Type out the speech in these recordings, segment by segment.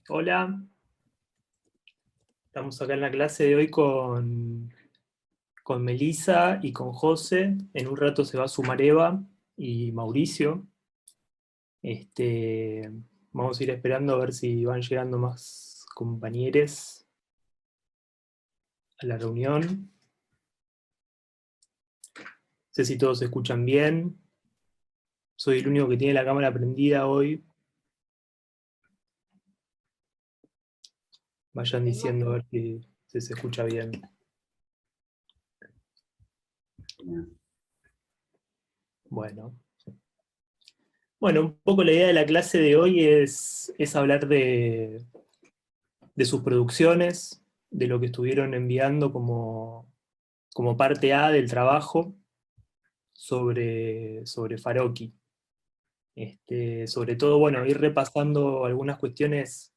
Hola, estamos acá en la clase de hoy con Melissa y con José. En un rato se va a sumar Eva y Mauricio. Este, Vamos a ir esperando a ver si van llegando más compañeros a la reunión. No sé si todos se escuchan bien. Soy el único que tiene la cámara prendida hoy. Vayan diciendo a ver si se escucha bien. Bueno. Bueno, un poco la idea de la clase de hoy es hablar de sus producciones, de lo que estuvieron enviando como parte A del trabajo sobre Farocchi. Sobre todo, bueno, ir repasando algunas cuestiones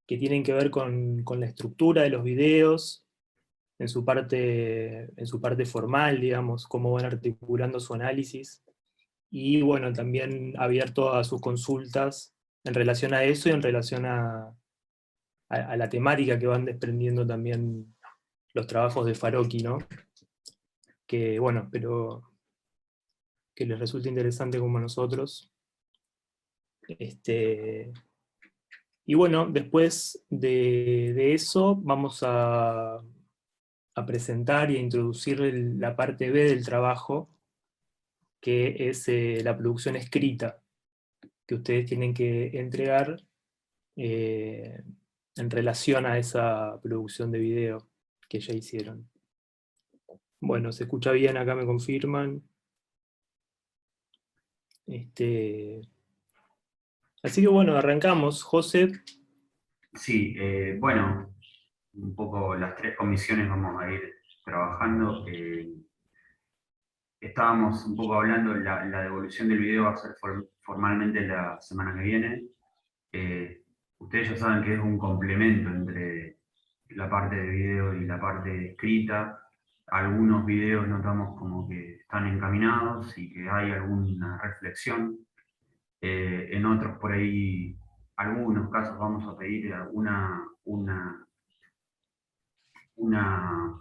que tienen que ver con la estructura de los videos, en su parte formal, digamos, cómo van articulando su análisis, y bueno, también abierto a sus consultas en relación a eso y en relación a la temática que van desprendiendo también los trabajos de Farocchi, ¿no? Que bueno, espero que les resulte interesante como a nosotros. Y bueno, después de eso vamos a presentar y a introducir la parte B del trabajo, que es la producción escrita, que ustedes tienen que entregar eh, en relación a esa producción de video que ya hicieron. Bueno, se escucha bien, acá me confirman. Así que bueno, arrancamos. José. Sí, bueno, un poco las tres comisiones vamos a ir trabajando. Estábamos un poco hablando, la devolución del video va a ser formalmente la semana que viene. Eh, Ustedes ya saben que es un complemento entre la parte de video y la parte de escrita. Algunos videos notamos como que están encaminados y que hay alguna reflexión. En otros por ahí, algunos casos vamos a pedir una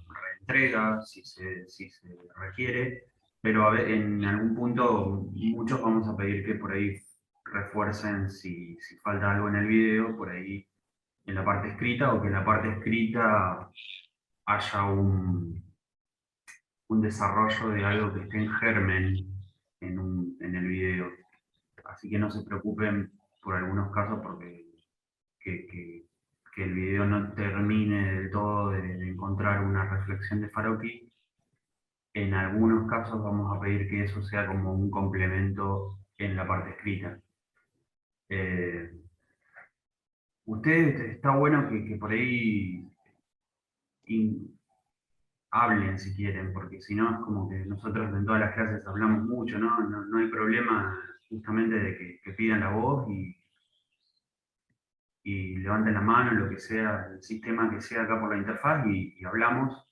reentrega si se requiere, pero en algún punto muchos vamos a pedir que por ahí refuercen si falta algo en el video, por ahí en la parte escrita, o que en la parte escrita haya un desarrollo de algo que esté en germen en el video. Así que no se preocupen por algunos casos porque que el video no termine del todo de encontrar una reflexión de Farocchi. En algunos casos vamos a pedir que eso sea como un complemento en la parte escrita. Eh, Ustedes, está bueno que por ahí in- hablen si quieren, porque si no es como que nosotros en todas las clases hablamos mucho, ¿no? No hay problema justamente de que pidan la voz y levanten la mano, lo que sea, el sistema que sea acá por la interfaz y hablamos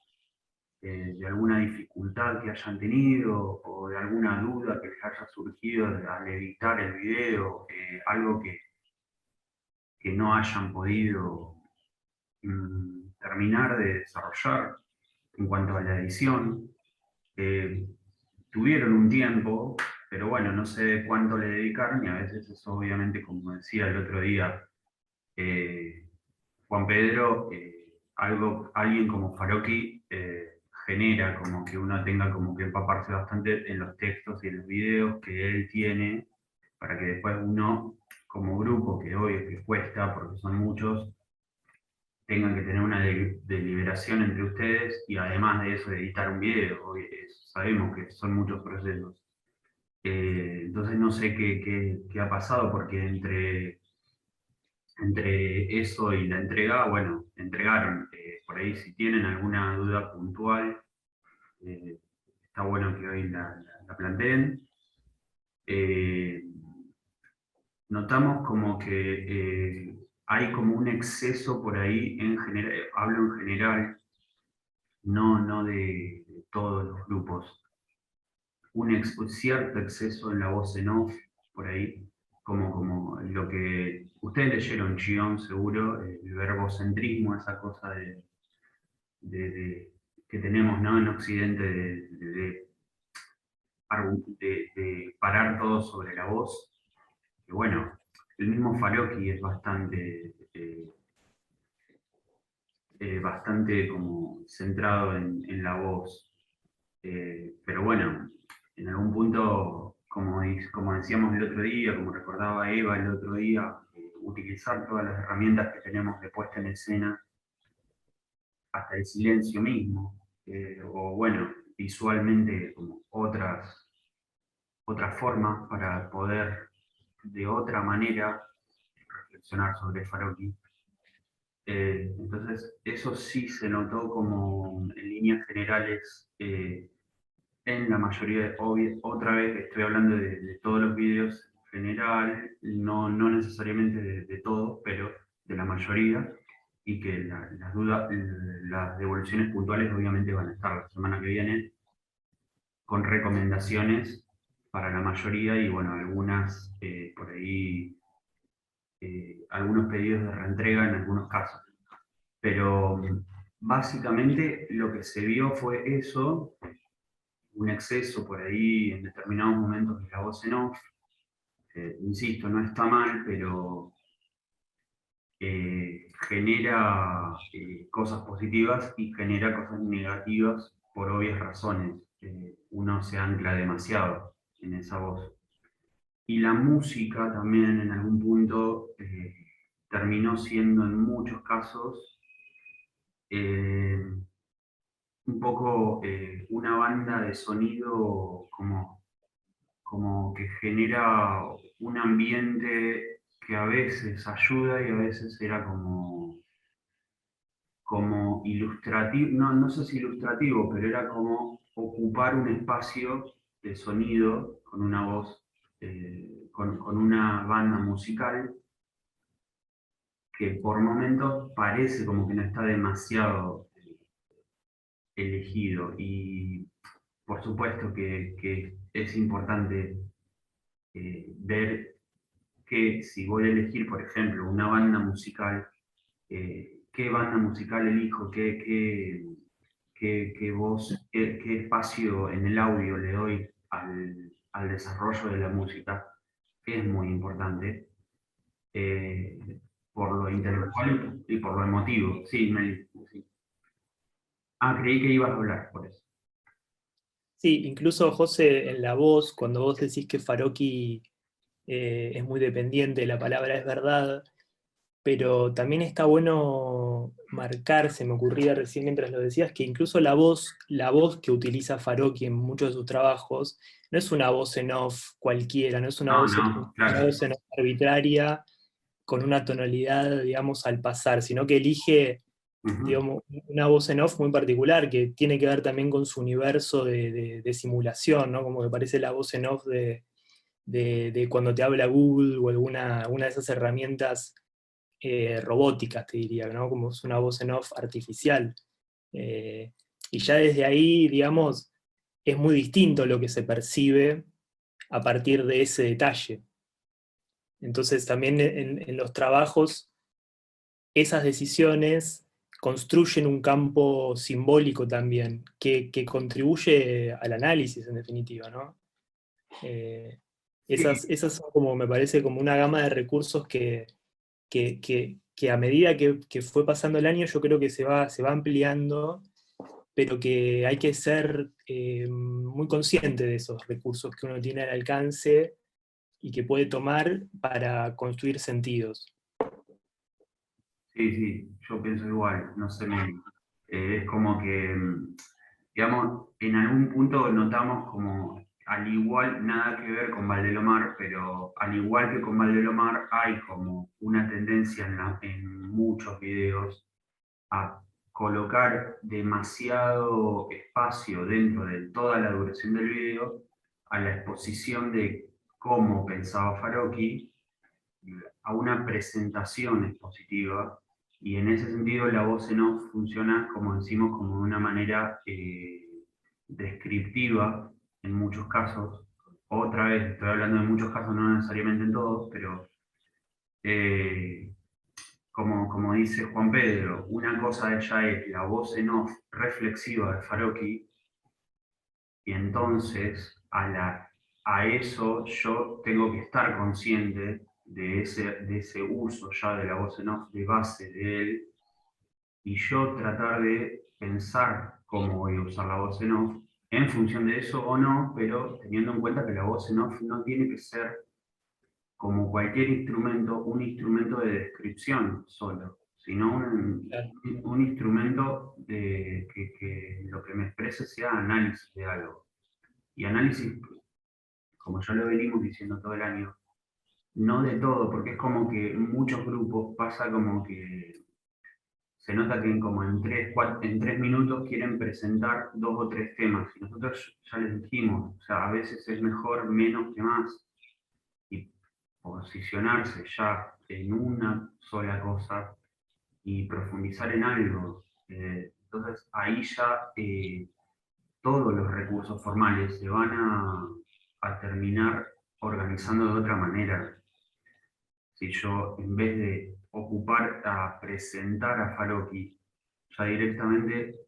de alguna dificultad que hayan tenido o de alguna duda que les haya surgido al editar el video, algo que no hayan podido terminar de desarrollar en cuanto a la edición. Eh, Tuvieron un tiempo, pero bueno, no sé cuánto le dedicaron y a veces eso obviamente, como decía el otro día eh, Juan Pedro, alguien como Farocchi genera como que uno tenga como que empaparse bastante en los textos y en los videos que él tiene, para que después uno, como grupo, que hoy es que cuesta, porque son muchos, tengan que tener una deliberación entre ustedes y además de eso editar un video. Hoy sabemos que son muchos procesos. Entonces no sé qué ha pasado, porque entre eso y la entrega, bueno, entregaron. Por ahí si tienen alguna duda puntual, eh, está bueno que hoy la planteen. Eh, Notamos como que hay como un exceso por ahí en general, hablo en general, no de todos los grupos, un cierto exceso en la voz en off por ahí. como lo que ustedes leyeron Chion seguro, el verbocentrismo, esa cosa que tenemos, ¿no?, en Occidente de parar todo sobre la voz, que bueno, el mismo Farocki es bastante como centrado en la voz. Pero bueno, en algún punto, como decíamos el otro día, como recordaba Eva el otro día, utilizar todas las herramientas que tenemos de puesta en escena, hasta el silencio mismo, o bueno, visualmente como otras formas para poder de otra manera reflexionar sobre Farocki. Entonces, eso sí se notó como en líneas generales en la mayoría, otra vez estoy hablando de todos los vídeos en general, no necesariamente de todos, pero de la mayoría, y que las dudas, las devoluciones puntuales obviamente van a estar la semana que viene con recomendaciones para la mayoría y bueno, algunas por ahí, algunos pedidos de reentrega en algunos casos. Pero básicamente lo que se vio fue eso, un exceso por ahí en determinados momentos de la voz en off. Insisto, no está mal, pero genera cosas positivas y genera cosas negativas por obvias razones. Uno se ancla demasiado en esa voz. Y la música también en algún punto terminó siendo en muchos casos un poco una banda de sonido como que genera un ambiente que a veces ayuda y a veces era como ilustrativo, no sé si ilustrativo, pero era como ocupar un espacio de sonido con una voz, con una banda musical que por momentos parece como que no está demasiado elegido. Y por supuesto que es importante ver que si voy a elegir, por ejemplo, una banda musical, qué banda musical elijo, qué voz, qué espacio en el audio le doy al desarrollo de la música, es muy importante, eh, por lo intelectual y por lo emotivo. Sí, sí. Ah, creí que ibas a hablar, por eso. Sí, incluso José, en la voz, cuando vos decís que Farocki es muy dependiente, la palabra es verdad, pero también está bueno marcar, se me ocurría recién mientras lo decías, que incluso la voz que utiliza Farocki en muchos de sus trabajos, no es una voz en off cualquiera, no es No, no, una claro. voz en off arbitraria, con una tonalidad, digamos, al pasar, sino que elige, Ujú. digamos, una voz en off muy particular, que tiene que ver también con su universo de simulación, ¿no? Como que parece la voz en off de cuando te habla Google o alguna de esas herramientas robóticas, te diría, ¿no? Como es una voz en off artificial. Eh, y ya desde ahí, digamos, es muy distinto lo que se percibe a partir de ese detalle. Entonces también en los trabajos, esas decisiones construyen un campo simbólico también, que contribuye al análisis en definitiva, ¿no? Eh, Sí, esas son como, me parece, como una gama de recursos que a medida que fue pasando el año yo creo que se va ampliando, pero que hay que ser muy consciente de esos recursos que uno tiene al alcance y que puede tomar para construir sentidos. sí, sí, yo pienso igual, no sé, es como que, digamos, en algún punto notamos como, al igual, nada que ver con Valdelomar, pero al igual que con Valdelomar, hay como una tendencia en muchos videos a colocar demasiado espacio dentro de toda la duración del video a la exposición de cómo pensaba Farocki, a una presentación expositiva, y en ese sentido la voz en off funciona, como decimos, como de una manera descriptiva en muchos casos, otra vez, estoy hablando de muchos casos, no necesariamente en todos, pero eh, como dice Juan Pedro, una cosa ya es la voz en off reflexiva de Farocchi, y entonces a eso yo tengo que estar consciente de ese uso ya de la voz en off de base de él, y yo tratar de pensar cómo voy a usar la voz en off en función de eso o no, pero teniendo en cuenta que la voz en off no tiene que ser como cualquier instrumento, un instrumento de descripción solo, sino Claro. un instrumento que lo que me exprese sea análisis de algo. Y análisis, como ya lo venimos diciendo todo el año, no de todo, porque es como que en muchos grupos pasa como que se nota que como en 3 minutos quieren presentar 2 o 3 temas. Y nosotros ya les dijimos, o sea, a veces es mejor menos que más, y posicionarse ya en una sola cosa y profundizar en algo. Entonces ahí ya todos los recursos formales se van a terminar organizando de otra manera. Si yo, en vez de ocupar a presentar a Farocchi, ya directamente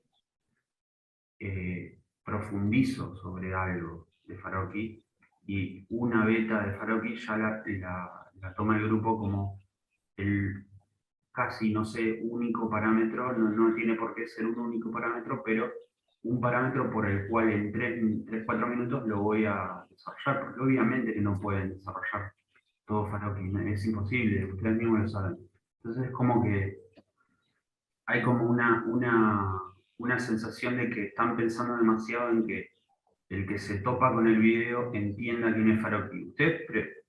profundizo sobre algo de Farocchi, y una beta de Farocchi ya la toma el grupo como el casi, no sé, único parámetro, no tiene por qué ser un único parámetro, pero un parámetro por el cual en 3 4 minutos lo voy a desarrollar, porque obviamente que no pueden desarrollar todo Farokhi, es imposible, ustedes mismos lo saben. Entonces es como que hay como una sensación de que están pensando demasiado en que el que se topa con el video entienda quién es Farokhi. Ustedes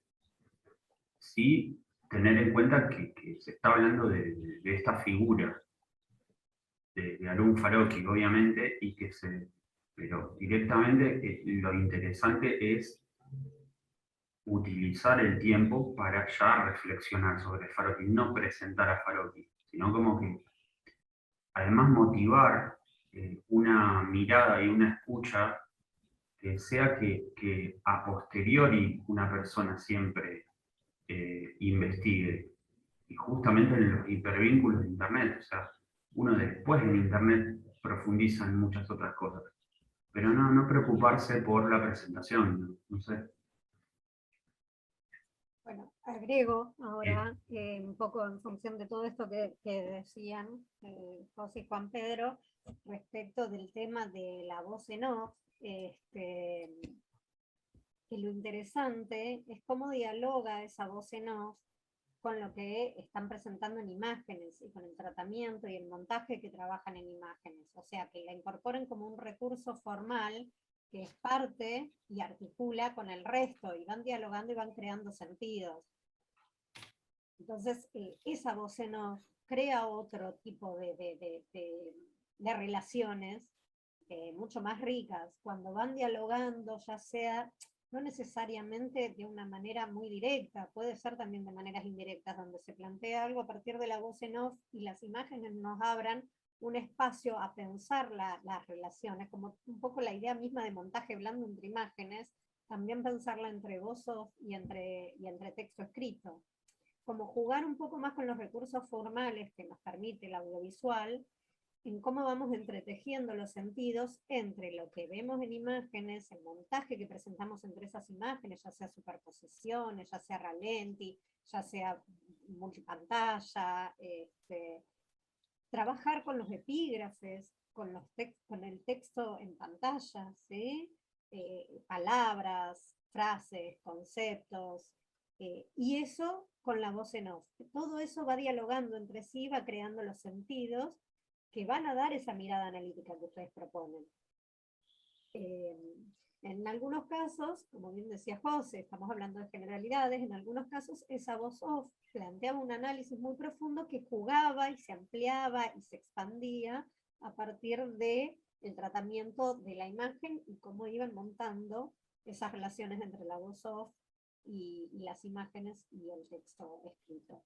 sí tener en cuenta que se está hablando de esta figura de Harun Farokhi, obviamente, pero directamente lo interesante es utilizar el tiempo para ya reflexionar sobre Farokhi, no presentar a Farokhi, sino como que además motivar una mirada y una escucha que sea que a posteriori una persona siempre investigue. Y justamente en los hipervínculos de Internet, o sea, uno después en Internet profundiza en muchas otras cosas, pero no preocuparse por la presentación, no sé. Bueno, agrego Eh, ahora, un poco en función de todo esto que decían José y Juan Pedro, respecto del tema de la voz en off, que lo interesante es cómo dialoga esa voz en off con lo que están presentando en imágenes y con el tratamiento y el montaje que trabajan en imágenes. O sea, que la incorporen como un recurso formal que es parte y articula con el resto y van dialogando y van creando sentidos. Entonces, esa voz en off crea otro tipo de relaciones mucho más ricas, cuando van dialogando, ya sea no necesariamente de una manera muy directa, puede ser también de maneras indirectas, donde se plantea algo a partir de la voz en off y las imágenes nos abran un espacio a pensar las relaciones, como un poco la idea misma de montaje blando entre imágenes, también pensarla entre voz off y entre texto escrito, como jugar un poco más con los recursos formales que nos permite el audiovisual, en cómo vamos entretejiendo los sentidos entre lo que vemos en imágenes, el montaje que presentamos entre esas imágenes, ya sea superposiciones, ya sea ralenti, ya sea multipantalla, trabajar con los epígrafes, con el texto en pantalla, ¿sí? Palabras, frases, conceptos, y eso con la voz en off. Todo eso va dialogando entre sí, va creando los sentidos que van a dar esa mirada analítica que ustedes proponen. En algunos casos, como bien decía José, estamos hablando de generalidades, en algunos casos esa voz off planteaba un análisis muy profundo que jugaba y se ampliaba y se expandía a partir del tratamiento de la imagen y cómo iban montando esas relaciones entre la voz off y las imágenes y el texto escrito.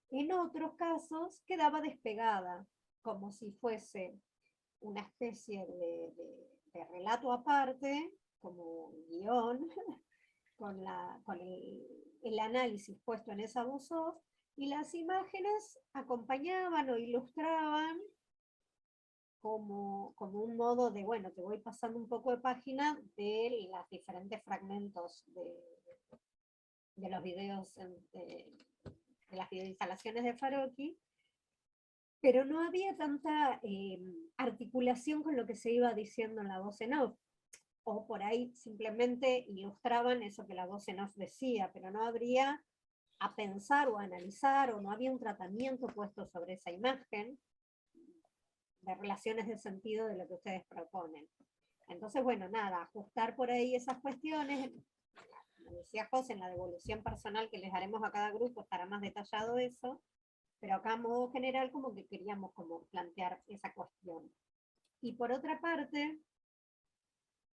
En otros casos quedaba despegada, como si fuese una especie de relato aparte, como guión, con el análisis puesto en esa voz off, y las imágenes acompañaban o ilustraban como un modo de, bueno, te voy pasando un poco de página de los diferentes fragmentos de los videos, de las videoinstalaciones de Farokhi, pero no había tanta articulación con lo que se iba diciendo en la voz en off, o por ahí simplemente ilustraban eso que la voz en off decía, pero no habría a pensar o a analizar, o no había un tratamiento puesto sobre esa imagen, de relaciones de sentido de lo que ustedes proponen. Entonces, bueno, nada, ajustar por ahí esas cuestiones. Como decía José, en la devolución personal que les haremos a cada grupo estará más detallado eso, pero acá a modo general como que queríamos como plantear esa cuestión. Y por otra parte,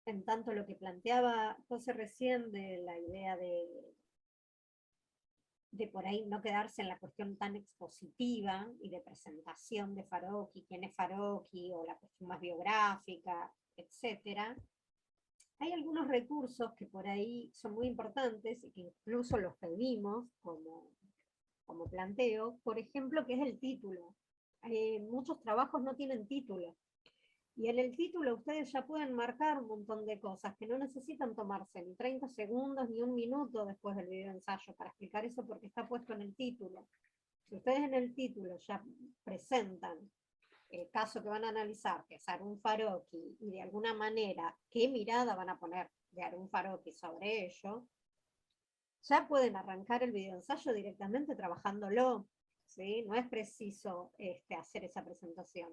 en tanto lo que planteaba José recién de la idea de por ahí no quedarse en la cuestión tan expositiva y de presentación de Farokhi, quién es Farokhi, o la cuestión más biográfica, etc. Hay algunos recursos que por ahí son muy importantes y que incluso los pedimos como planteo, por ejemplo, que es el título. Muchos trabajos no tienen título. Y en el título ustedes ya pueden marcar un montón de cosas que no necesitan tomarse ni 30 segundos ni un minuto después del video ensayo para explicar eso, porque está puesto en el título. Si ustedes en el título ya presentan el caso que van a analizar, que es Harun Farokhi, y de alguna manera qué mirada van a poner de Harun Farokhi sobre ello, ya pueden arrancar el video ensayo directamente trabajándolo, ¿sí? No es preciso hacer esa presentación.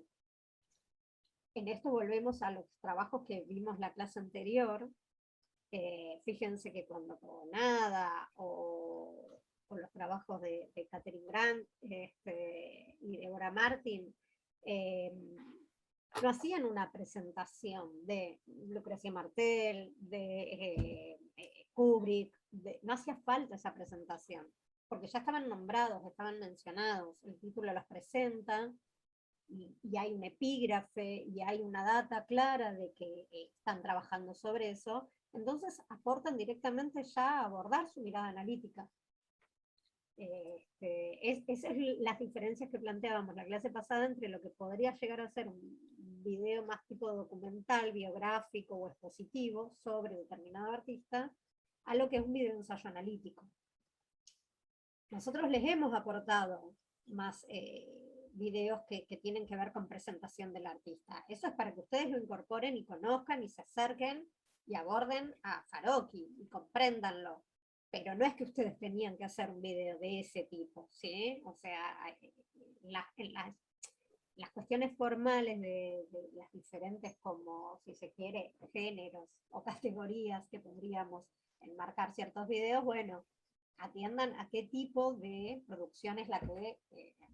En esto volvemos a los trabajos que vimos la clase anterior. Fíjense que cuando Nada o los trabajos de Catherine Grant y Deborah Martin no hacían una presentación de Lucrecia Martel, de Kubrick, no hacía falta esa presentación, porque ya estaban nombrados, estaban mencionados, el título los presenta, y hay un epígrafe, y hay una data clara de que están trabajando sobre eso, entonces aportan directamente ya a abordar su mirada analítica. Esas son las diferencias que planteábamos la clase pasada entre lo que podría llegar a ser un video más tipo documental, biográfico o expositivo sobre determinado artista, a lo que es un video ensayo analítico. Nosotros les hemos aportado más videos que tienen que ver con presentación del artista. Eso es para que ustedes lo incorporen y conozcan y se acerquen y aborden a Farokhi y compréndanlo. Pero no es que ustedes tenían que hacer un video de ese tipo, ¿sí? O sea, las cuestiones formales de las diferentes, como si se quiere, géneros o categorías que podríamos enmarcar ciertos videos, bueno, atiendan a qué tipo de producción es la que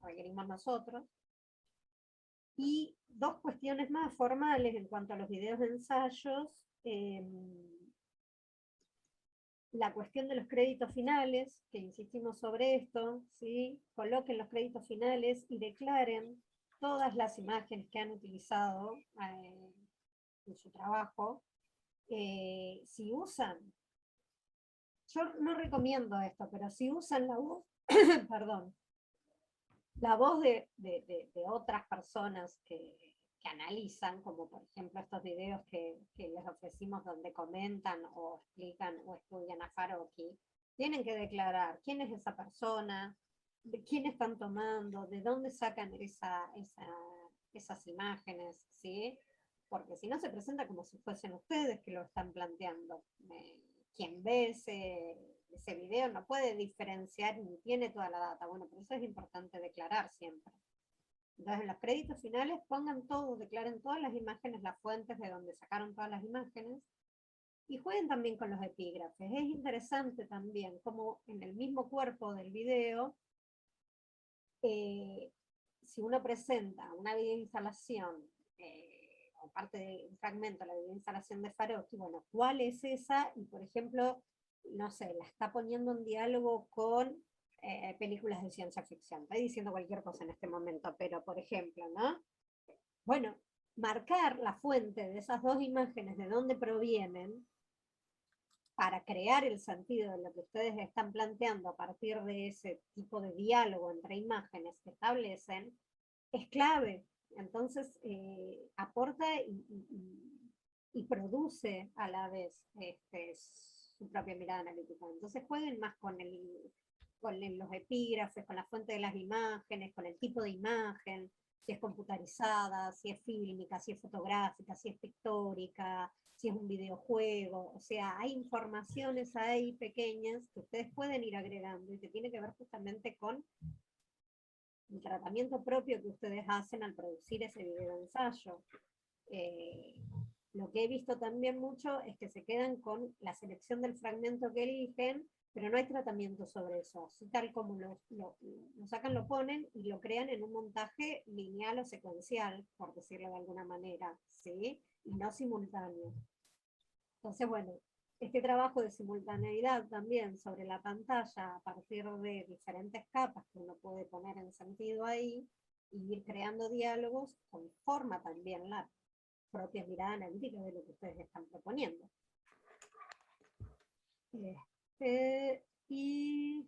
requerimos nosotros. Y dos cuestiones más formales en cuanto a los videos de ensayos. La cuestión de los créditos finales, que insistimos sobre esto, ¿sí? Coloquen los créditos finales y declaren todas las imágenes que han utilizado en su trabajo. Si usan, yo no recomiendo esto, pero si usan la voz, perdón, la voz de otras personas que analizan, como por ejemplo estos videos que les ofrecimos donde comentan o explican o estudian a Farokhi, tienen que declarar quién es esa persona, de quién están tomando, de dónde sacan esas imágenes, ¿sí? Porque si no se presenta como si fuesen ustedes que lo están planteando. Quien ve ese video no puede diferenciar ni tiene toda la data. Bueno, por eso es importante declarar siempre. Entonces, en los créditos finales pongan todo, declaren todas las imágenes, las fuentes de donde sacaron todas las imágenes, y jueguen también con los epígrafes. Es interesante también como en el mismo cuerpo del video, si uno presenta una videoinstalación o parte de un fragmento de la videoinstalación de Farokhi, bueno, ¿cuál es esa? Y por ejemplo, no sé, la está poniendo en diálogo con películas de ciencia ficción. Estoy diciendo cualquier cosa en este momento, pero por ejemplo, ¿no? Bueno, marcar la fuente de esas dos imágenes, de dónde provienen, para crear el sentido de lo que ustedes están planteando a partir de ese tipo de diálogo entre imágenes que establecen, es clave. Entonces, aporta y produce a la vez su propia mirada analítica. Entonces, jueguen más con los epígrafes, con la fuente de las imágenes, con el tipo de imagen, si es computarizada, si es fílmica, si es fotográfica, si es pictórica, si es un videojuego. O sea, hay informaciones ahí pequeñas que ustedes pueden ir agregando y que tiene que ver justamente con el tratamiento propio que ustedes hacen al producir ese video ensayo. Lo que he visto también mucho es que se quedan con la selección del fragmento que eligen, pero no hay tratamiento sobre eso. Así tal como lo sacan, lo ponen y lo crean en un montaje lineal o secuencial, por decirlo de alguna manera, ¿sí? Y no simultáneo. Entonces, bueno, este trabajo de simultaneidad también sobre la pantalla a partir de diferentes capas que uno puede poner en sentido ahí y ir creando diálogos conforma también la propia mirada analítica de lo que ustedes están proponiendo. Y a ver si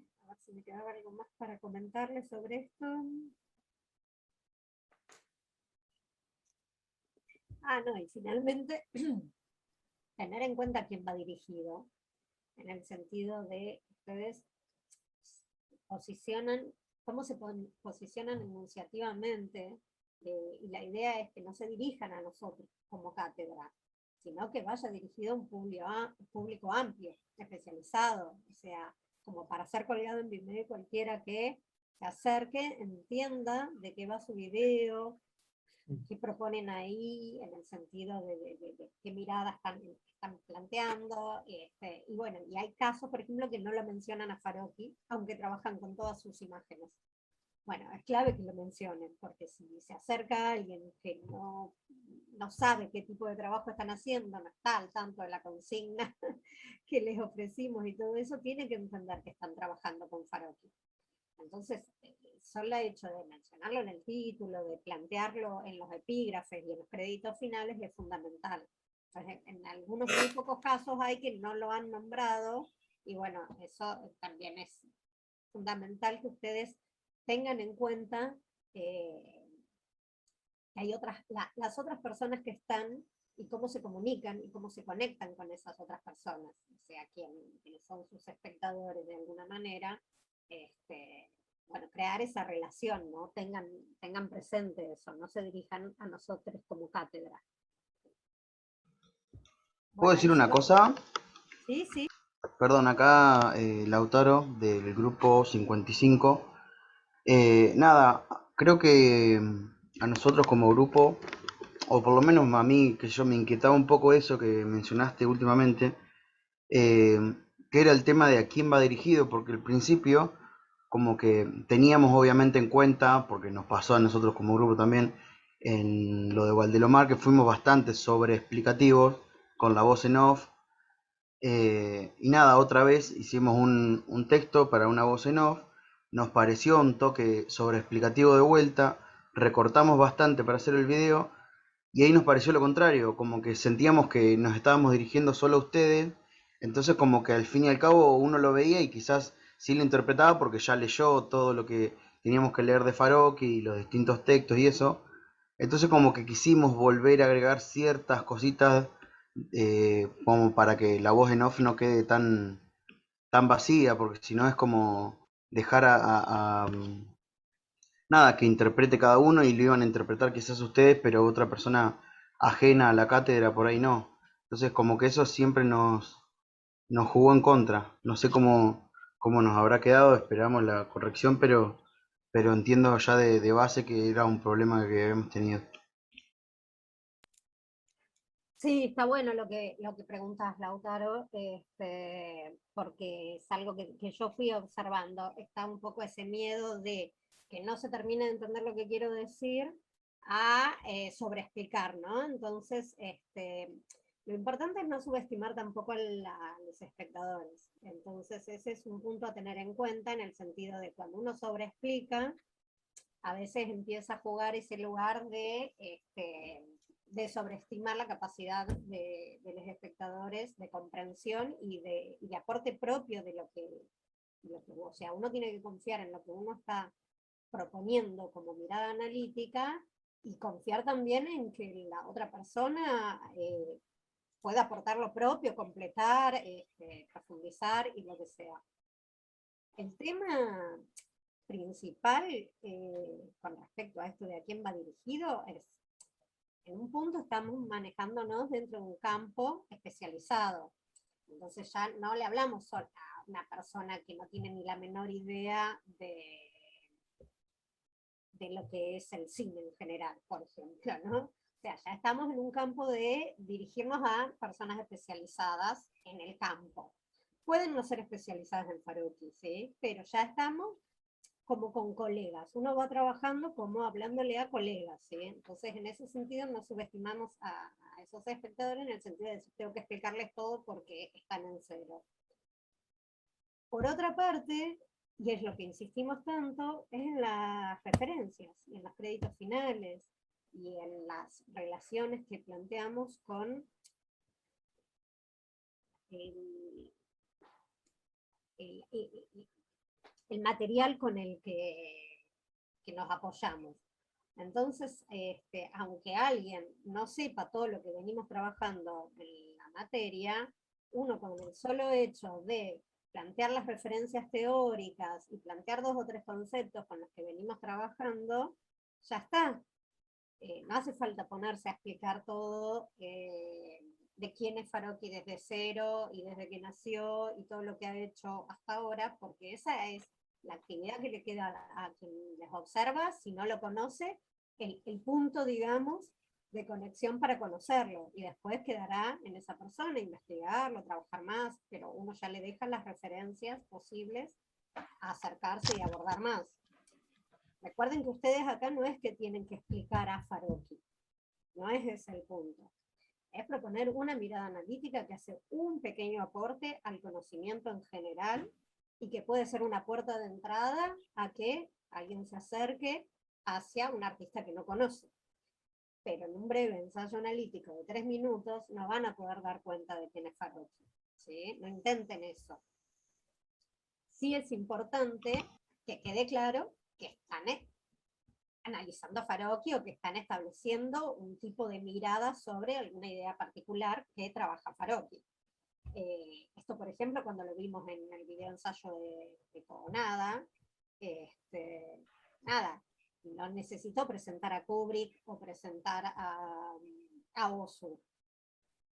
me quedaba algo más para comentarles sobre esto. No, y finalmente tener en cuenta a quién va dirigido, en el sentido de ustedes posicionan, cómo se posicionan enunciativamente, y la idea es que no se dirijan a nosotros como cátedra, sino que vaya dirigido a un público amplio, especializado, o sea, como para ser colgado en Vimeo cualquiera que se acerque, entienda de qué va su video, qué proponen ahí, en el sentido de qué miradas están planteando, y bueno, y hay casos, por ejemplo, que no lo mencionan a Farocchi, aunque trabajan con todas sus imágenes. Bueno, es clave que lo mencionen, porque si se acerca alguien que no sabe qué tipo de trabajo están haciendo, no está al tanto de la consigna que les ofrecimos y todo eso, tiene que entender que están trabajando con Farocchi. Entonces, solo el hecho de mencionarlo en el título, de plantearlo en los epígrafes y en los créditos finales es fundamental. Entonces, en algunos muy pocos casos hay que no lo han nombrado, y bueno, eso también es fundamental que ustedes tengan en cuenta que hay las otras personas que están y cómo se comunican y cómo se conectan con esas otras personas, o sea, quienes son sus espectadores de alguna manera, bueno, crear esa relación, ¿no? Tengan presente eso, no se dirijan a nosotros como cátedra. ¿Puedo decir una cosa? Sí, sí. Perdón, acá Lautaro del grupo 55. Nada, creo que a nosotros como grupo, o por lo menos a mí, que yo me inquietaba un poco eso que mencionaste últimamente, que era el tema de a quién va dirigido, porque al principio como que teníamos obviamente en cuenta, porque nos pasó a nosotros como grupo también, en lo de Valdelomar, que fuimos bastante sobre explicativos con la voz en off. Y nada, otra vez hicimos un texto para una voz en off, nos pareció un toque sobre explicativo de vuelta, recortamos bastante para hacer el video y ahí nos pareció lo contrario, como que sentíamos que nos estábamos dirigiendo solo a ustedes, entonces como que al fin y al cabo uno lo veía y quizás sí lo interpretaba porque ya leyó todo lo que teníamos que leer de Farocchi y los distintos textos y eso, entonces como que quisimos volver a agregar ciertas cositas como para que la voz en off no quede tan vacía, porque si no es como dejar nada, que interprete cada uno y lo iban a interpretar quizás ustedes, pero otra persona ajena a la cátedra por ahí no. Entonces como que eso siempre nos jugó en contra. No sé cómo nos habrá quedado, esperamos la corrección, pero entiendo ya de base que era un problema que habíamos tenido. Sí, está bueno lo que preguntas, Lautaro, porque es algo que yo fui observando. Está un poco ese miedo de que no se termine de entender lo que quiero decir a sobreexplicar, ¿no? Entonces, lo importante es no subestimar tampoco a los espectadores. Entonces, ese es un punto a tener en cuenta en el sentido de cuando uno sobreexplica, a veces empieza a jugar ese lugar de de sobreestimar la capacidad de los espectadores de comprensión y de aporte propio de lo que, o sea, uno tiene que confiar en lo que uno está proponiendo como mirada analítica y confiar también en que la otra persona pueda aportar lo propio, completar, profundizar y lo que sea. El tema principal con respecto a esto de a quién va dirigido es, en un punto estamos manejándonos dentro de un campo especializado. Entonces ya no le hablamos solo a una persona que no tiene ni la menor idea de lo que es el cine en general, por ejemplo, ¿no? O sea, ya estamos en un campo de dirigirnos a personas especializadas en el campo. Pueden no ser especializadas en Farokhi, ¿sí? Pero ya estamos como con colegas. Uno va trabajando como hablándole a colegas, ¿sí? Entonces, en ese sentido, no subestimamos a esos espectadores en el sentido de decir, tengo que explicarles todo porque están en cero. Por otra parte, y es lo que insistimos tanto, es en las referencias, y en los créditos finales, y en las relaciones que planteamos con el material con el que nos apoyamos. Entonces, aunque alguien no sepa todo lo que venimos trabajando en la materia, uno con el solo hecho de plantear las referencias teóricas y plantear 2 o 3 conceptos con los que venimos trabajando, ya está. No hace falta ponerse a explicar todo de quién es Farokhi desde cero y desde que nació y todo lo que ha hecho hasta ahora, porque esa es la actividad que le queda a quien les observa, si no lo conoce, el punto, digamos, de conexión para conocerlo, y después quedará en esa persona investigarlo, trabajar más, pero uno ya le deja las referencias posibles a acercarse y abordar más. Recuerden que ustedes acá no es que tienen que explicar a Farokhi, no es ese el punto. Es proponer una mirada analítica que hace un pequeño aporte al conocimiento en general y que puede ser una puerta de entrada a que alguien se acerque hacia un artista que no conoce. Pero en un breve ensayo analítico de 3 minutos no van a poder dar cuenta de quién es Farokhi, ¿sí? No intenten eso. Sí es importante que quede claro que están analizando a Farokhi o que están estableciendo un tipo de mirada sobre alguna idea particular que trabaja Farokhi. Esto, por ejemplo, cuando lo vimos en el video ensayo de Todo Nada, nada, no necesitó presentar a Kubrick o presentar a Ozu.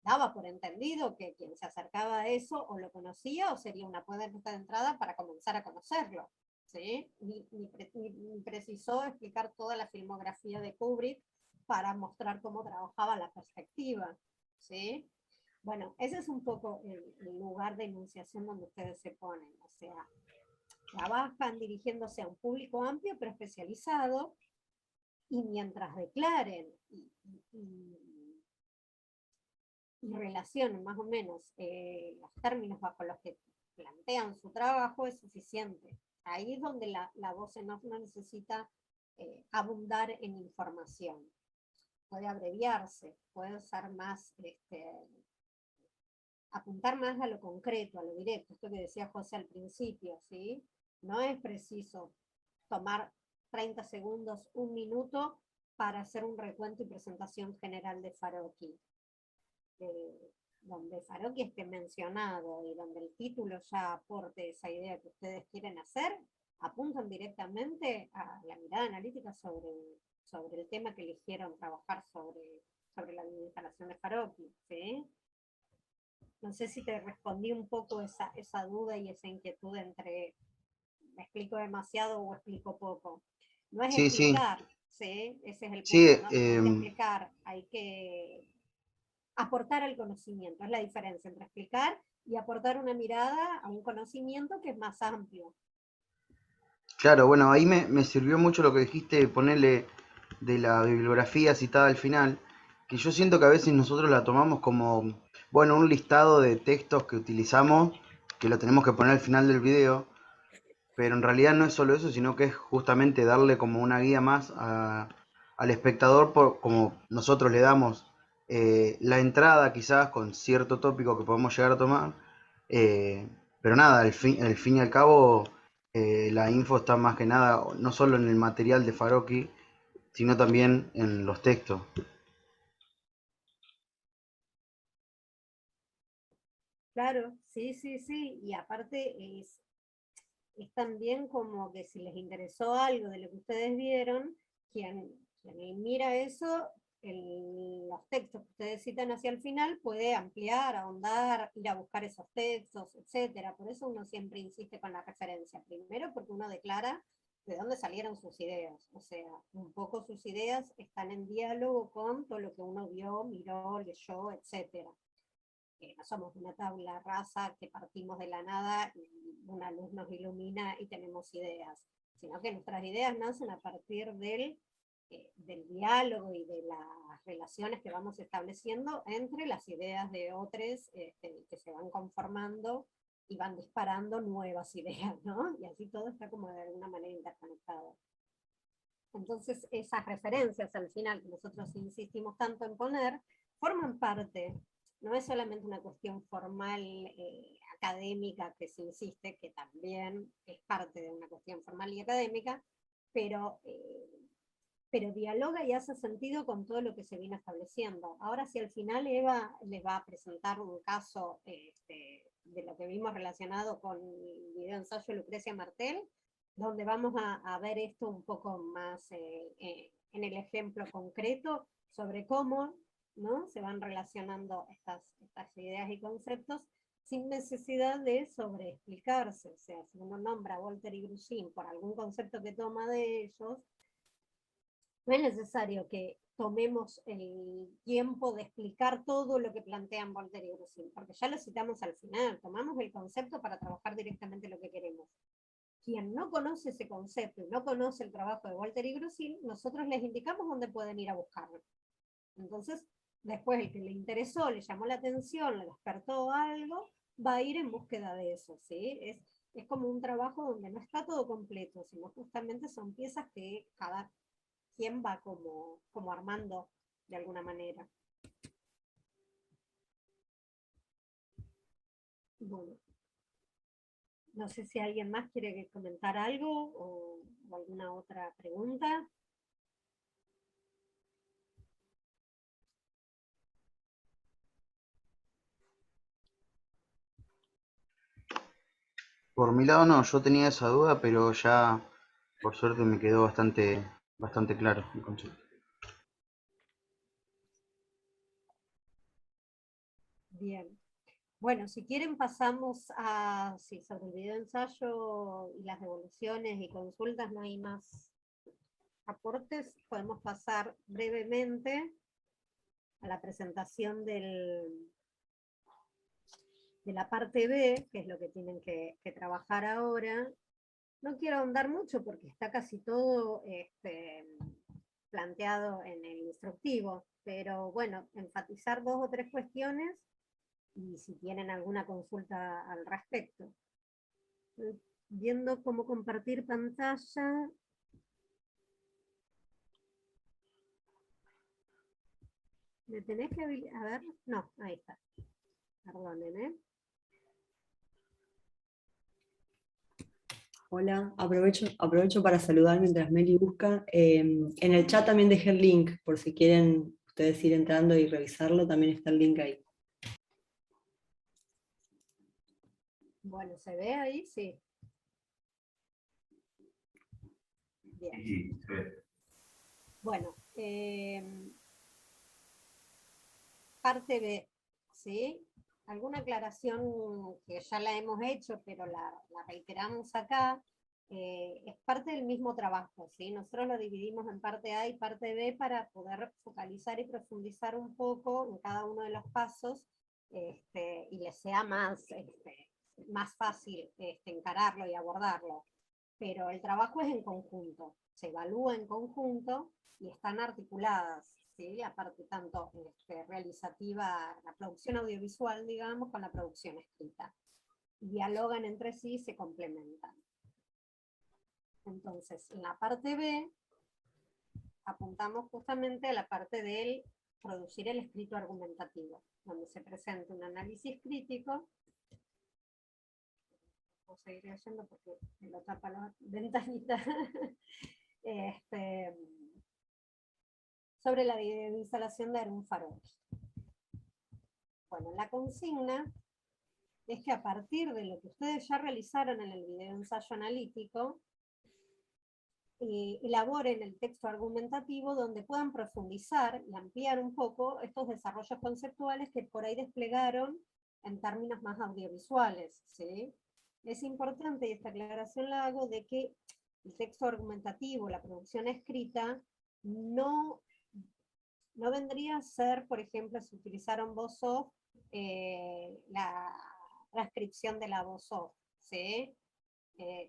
Daba por entendido que quien se acercaba a eso o lo conocía o sería una puerta de entrada para comenzar a conocerlo. ¿Sí? Ni precisó explicar toda la filmografía de Kubrick para mostrar cómo trabajaba la perspectiva. ¿Sí? Bueno, ese es un poco el lugar de enunciación donde ustedes se ponen. O sea, trabajan dirigiéndose a un público amplio pero especializado, y mientras declaren y relacionen más o menos los términos bajo los que plantean su trabajo, es suficiente. Ahí es donde la voz en off no necesita abundar en información. Puede abreviarse, puede ser más, apuntar más a lo concreto, a lo directo, esto que decía José al principio, ¿sí? No es preciso tomar 30 segundos, 1 minuto, para hacer un recuento y presentación general de Farokhi. Donde Farokhi esté mencionado y donde el título ya aporte esa idea que ustedes quieren hacer, apuntan directamente a la mirada analítica sobre el tema que eligieron trabajar sobre la instalación de Farokhi, ¿sí? No sé si te respondí un poco esa duda y esa inquietud entre ¿me explico demasiado o explico poco? No es Sí, sí, explicar, ¿sí? Ese es el sí, punto, no hay que explicar, hay que aportar al conocimiento, es la diferencia entre explicar y aportar una mirada a un conocimiento que es más amplio. claro, bueno, ahí me sirvió mucho lo que dijiste, ponerle de la bibliografía citada al final, que yo siento que a veces nosotros la tomamos como, bueno, un listado de textos que utilizamos, que lo tenemos que poner al final del video, pero en realidad no es solo eso, sino que es justamente darle como una guía más a al espectador, como nosotros le damos la entrada quizás con cierto tópico que podemos llegar a tomar, eh, pero nada, al fin y al cabo la info está más que nada no solo en el material de Farocchi, sino también en los textos. Claro, sí, sí, sí, y aparte es también como que si les interesó algo de lo que ustedes vieron, quien mira eso, los textos que ustedes citan hacia el final puede ampliar, ahondar, ir a buscar esos textos, etcétera. Por eso uno siempre insiste con la referencia. Primero porque uno declara de dónde salieron sus ideas. O sea, un poco sus ideas están en diálogo con todo lo que uno vio, miró, leyó, etcétera. No somos una tabla rasa que partimos de la nada y una luz nos ilumina y tenemos ideas, sino que nuestras ideas nacen a partir del diálogo y de las relaciones que vamos estableciendo entre las ideas de otros que se van conformando y van disparando nuevas ideas, ¿no? Y así todo está como de alguna manera interconectado. Entonces esas referencias al final que nosotros insistimos tanto en poner, forman parte, no es solamente una cuestión formal académica que se insiste, que también es parte de una cuestión formal y académica, pero dialoga y hace sentido con todo lo que se viene estableciendo. Ahora si al final Eva les va a presentar un caso de lo que vimos relacionado con el video ensayo Lucrecia Martel, donde vamos a ver esto un poco más en el ejemplo concreto sobre cómo, ¿no?, se van relacionando estas ideas y conceptos sin necesidad de sobreexplicarse. O sea, si uno nombra a Voltaire y Grusin por algún concepto que toma de ellos, no es necesario que tomemos el tiempo de explicar todo lo que plantean Voltaire y Grusin, porque ya lo citamos al final, tomamos el concepto para trabajar directamente lo que queremos. Quien no conoce ese concepto y no conoce el trabajo de Voltaire y Grusin, nosotros les indicamos dónde pueden ir a buscarlo. Entonces, después el que le interesó, le llamó la atención, le despertó algo, va a ir en búsqueda de eso, ¿sí? Es como un trabajo donde no está todo completo, sino justamente son piezas que cada quien va como armando de alguna manera. Bueno, no sé si alguien más quiere comentar algo o alguna otra pregunta. Por mi lado no, yo tenía esa duda, pero ya por suerte me quedó bastante claro el concepto. Bien. Bueno, si quieren pasamos a, sí, sobre el video ensayo y las devoluciones y consultas, no hay más aportes. Podemos pasar brevemente a la presentación de la parte B, que es lo que tienen que trabajar ahora. No quiero ahondar mucho porque está casi todo planteado en el instructivo, pero bueno, enfatizar 2 o 3 cuestiones y si tienen alguna consulta al respecto. Estoy viendo cómo compartir pantalla. ¿Me tenés que habilitar? A ver, no, ahí está. Perdonen, ¿eh? Hola, aprovecho para saludar mientras Meli busca. En el chat también dejé el link, por si quieren ustedes ir entrando y revisarlo, también está el link ahí. Bueno, ¿se ve ahí? Sí. Bien. Sí, se ve. Bueno, parte B, ¿sí? Alguna aclaración que ya la hemos hecho, pero la reiteramos acá, es parte del mismo trabajo, ¿sí? Nosotros lo dividimos en parte A y parte B para poder focalizar y profundizar un poco en cada uno de los pasos y les sea más fácil encararlo y abordarlo. Pero el trabajo es en conjunto, se evalúa en conjunto y están articuladas, ¿sí? La parte tanto realizativa, la producción audiovisual, digamos, con la producción escrita. Dialogan entre sí y se complementan. Entonces, en la parte B, apuntamos justamente a la parte del producir el escrito argumentativo, donde se presenta un análisis crítico. Voy a seguir leyendo porque me lo tapa la ventanita. Sobre la videoinstalación de Harún Farokh. Bueno, la consigna es que a partir de lo que ustedes ya realizaron en el videoensayo analítico, elaboren el texto argumentativo donde puedan profundizar y ampliar un poco estos desarrollos conceptuales que por ahí desplegaron en términos más audiovisuales, ¿sí? Es importante, y esta aclaración la hago, de que el texto argumentativo, la producción escrita, no vendría a ser, por ejemplo, si utilizaron voz off, la transcripción de la voz off, ¿sí?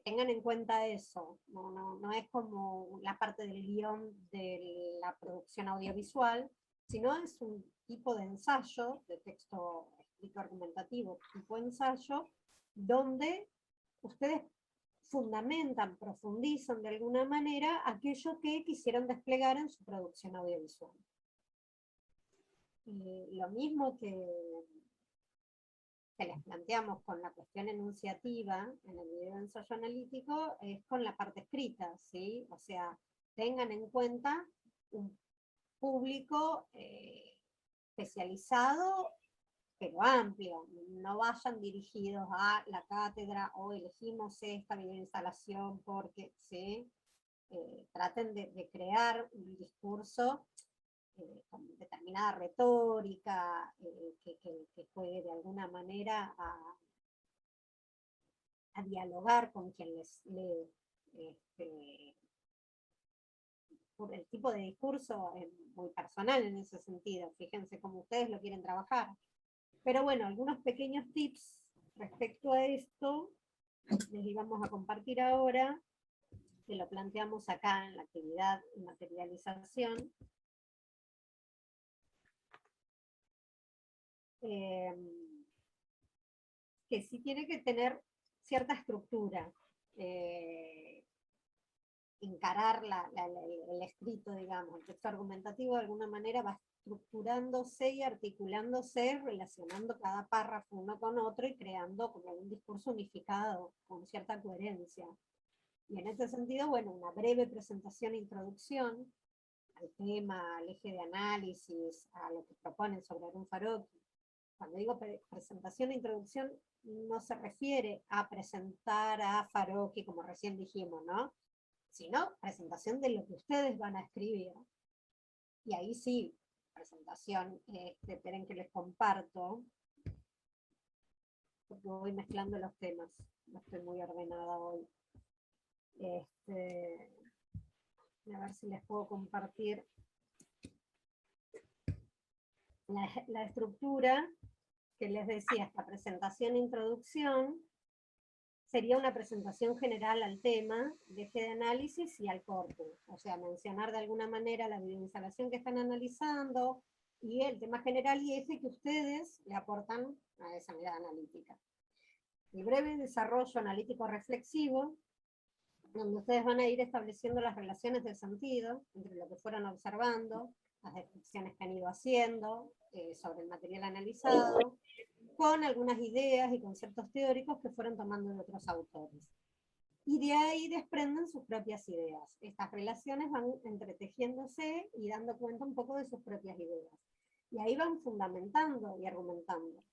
Tengan en cuenta eso, no es como la parte del guión de la producción audiovisual, sino es un tipo de ensayo, de texto escrito argumentativo, tipo ensayo, donde ustedes fundamentan, profundizan de alguna manera aquello que quisieron desplegar en su producción audiovisual. Lo mismo que les planteamos con la cuestión enunciativa en el video de ensayo analítico es con la parte escrita, ¿sí? O sea, tengan en cuenta un público especializado, pero amplio, no vayan dirigidos a la cátedra o elegimos esta videoinstalación porque, ¿sí? Traten de crear un discurso con determinada retórica, que juegue de alguna manera a dialogar con quien les lee. Por el tipo de discurso es muy personal en ese sentido, fíjense cómo ustedes lo quieren trabajar. Pero bueno, algunos pequeños tips respecto a esto les íbamos a compartir ahora, que lo planteamos acá en la actividad y materialización. Que sí tiene que tener cierta estructura, encarar el escrito, digamos, el texto argumentativo de alguna manera va estructurándose y articulándose, relacionando cada párrafo uno con otro y creando como un discurso unificado, con cierta coherencia. Y en este sentido, bueno, una breve presentación e introducción al tema, al eje de análisis, a lo que proponen sobre Harún Farokh. Cuando digo presentación e introducción, no se refiere a presentar a Farokh, como recién dijimos, ¿no? Sino presentación de lo que ustedes van a escribir. Y ahí sí, presentación, esperen que les comparto, porque voy mezclando los temas, no estoy muy ordenada hoy. A ver si les puedo compartir la estructura que les decía, esta presentación e introducción sería una presentación general al tema, de eje de análisis y al corpus. O sea, mencionar de alguna manera la videoinstalación que están analizando y el tema general y eje que ustedes le aportan a esa mirada analítica. El breve desarrollo analítico reflexivo, donde ustedes van a ir estableciendo las relaciones de sentido entre lo que fueron observando, las descripciones que han ido haciendo sobre el material analizado, con algunas ideas y conceptos teóricos que fueron tomando de otros autores. Y de ahí desprenden sus propias ideas. Estas relaciones van entretejiéndose y dando cuenta un poco de sus propias ideas. Y ahí van fundamentando y argumentando.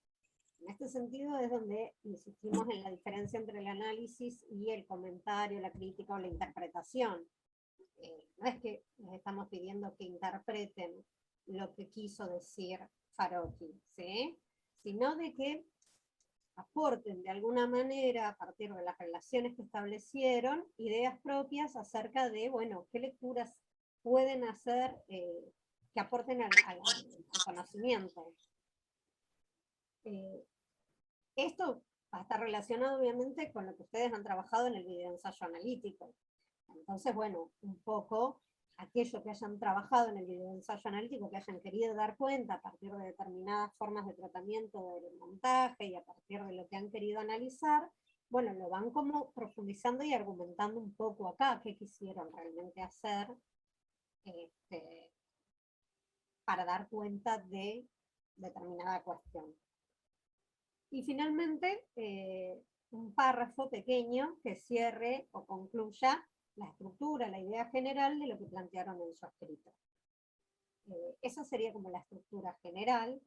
En este sentido es donde insistimos en la diferencia entre el análisis y el comentario, la crítica o la interpretación. No es que les estamos pidiendo que interpreten lo que quiso decir Farokh, ¿sí? Sino de que aporten de alguna manera, a partir de las relaciones que establecieron, ideas propias acerca de, bueno, qué lecturas pueden hacer que aporten al conocimiento. Esto va a estar relacionado obviamente con lo que ustedes han trabajado en el videoensayo analítico. Entonces, bueno, un poco aquello que hayan trabajado en el videoensayo analítico, que hayan querido dar cuenta a partir de determinadas formas de tratamiento del montaje y a partir de lo que han querido analizar, bueno, lo van como profundizando y argumentando un poco acá, qué quisieron realmente hacer para dar cuenta de determinada cuestión. Y finalmente, un párrafo pequeño que cierre o concluya la estructura, la idea general de lo que plantearon en su escrito. Esa sería como la estructura general.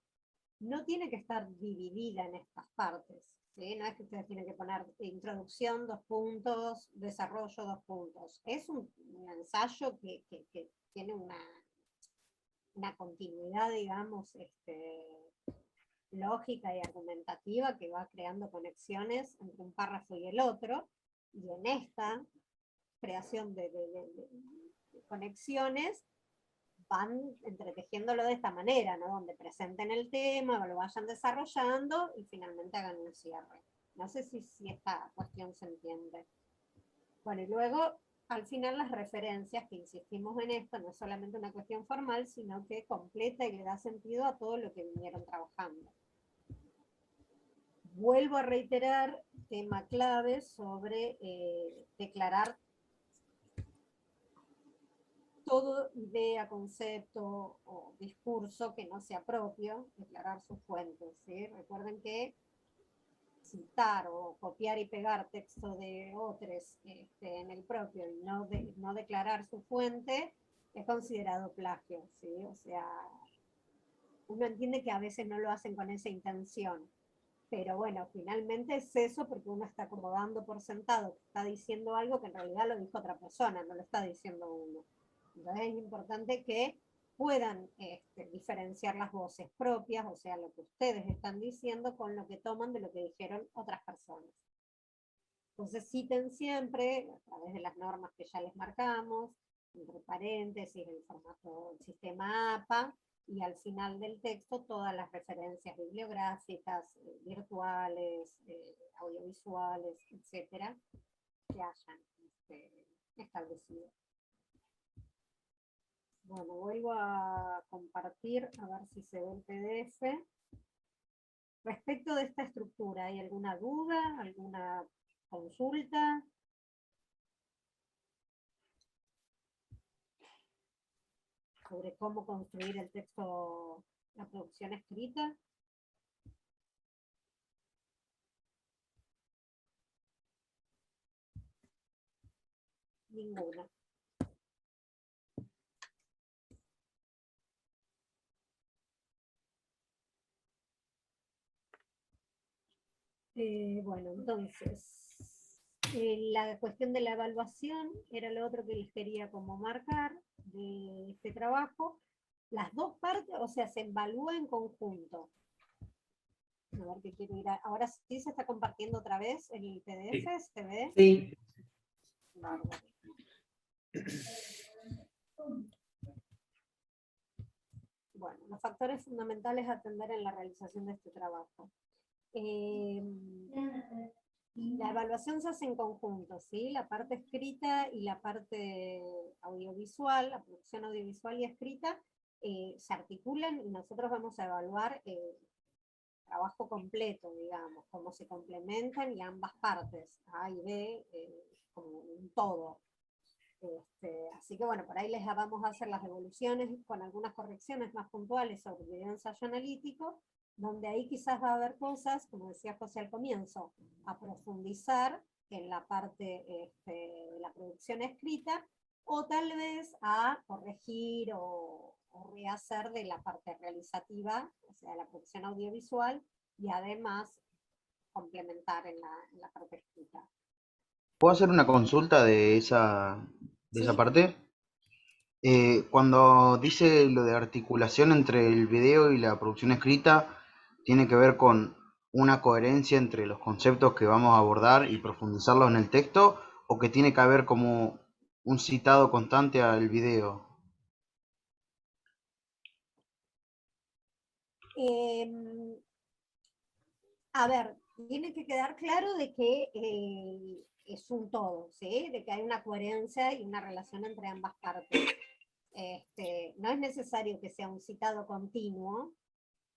No tiene que estar dividida en estas partes, ¿sí? No es que ustedes tienen que poner introducción, 2 puntos, desarrollo, 2 puntos. Es un ensayo que tiene una continuidad, digamos, lógica y argumentativa, que va creando conexiones entre un párrafo y el otro, y en esta creación de conexiones van entretejiéndolo de esta manera, ¿no? Donde presenten el tema, lo vayan desarrollando y finalmente hagan un cierre. No sé si esta cuestión se entiende. Bueno, y luego, al final, las referencias, que insistimos en esto, no es solamente una cuestión formal, sino que completa y le da sentido a todo lo que vinieron trabajando. Vuelvo a reiterar, tema clave sobre declarar todo idea, concepto o discurso que no sea propio, declarar sus fuentes, ¿sí? Recuerden que citar o copiar y pegar texto de otros en el propio y no declarar su fuente es considerado plagio, ¿sí? O sea, uno entiende que a veces no lo hacen con esa intención, pero bueno, finalmente es eso, porque uno está como dando por sentado que está diciendo algo que en realidad lo dijo otra persona, no lo está diciendo uno. Entonces es importante que puedan diferenciar las voces propias, o sea, lo que ustedes están diciendo con lo que toman de lo que dijeron otras personas. Entonces citen siempre, a través de las normas que ya les marcamos, entre paréntesis, el formato del sistema APA, y al final del texto todas las referencias bibliográficas, virtuales, audiovisuales, etcétera, que hayan establecido. Bueno, vuelvo a compartir, a ver si se ve el PDF. Respecto de esta estructura, ¿hay alguna duda, alguna consulta? Sobre cómo construir el texto, la producción escrita. Ninguna. Bueno, entonces, la cuestión de la evaluación era lo otro que les quería como marcar de este trabajo. Las dos partes, o sea, se evalúa en conjunto. A ver que quiero ir a... Ahora sí se está compartiendo otra vez el PDF, ¿se ve? Sí. Bárbaro. Bueno, los factores fundamentales a atender en la realización de este trabajo. La evaluación se hace en conjunto, ¿sí? La parte escrita y la parte audiovisual, la producción audiovisual y escrita, se articulan y nosotros vamos a evaluar el trabajo completo, digamos, cómo se complementan y ambas partes, A y B, como un todo. Así que bueno, por ahí les vamos a hacer las devoluciones con algunas correcciones más puntuales sobre el video ensayo analítico, donde ahí quizás va a haber cosas, como decía José al comienzo, a profundizar en la parte de la producción escrita, o tal vez a corregir o rehacer de la parte realizativa, o sea, la producción audiovisual, y además complementar en la parte escrita. ¿Puedo hacer una consulta de esa ¿Sí? parte? Cuando dice lo de articulación entre el video y la producción escrita, ¿tiene que ver con una coherencia entre los conceptos que vamos a abordar y profundizarlos en el texto? ¿O que tiene que haber como un citado constante al video? A ver, tiene que quedar claro de que es un todo, ¿sí? De que hay una coherencia y una relación entre ambas partes. No es necesario que sea un citado continuo,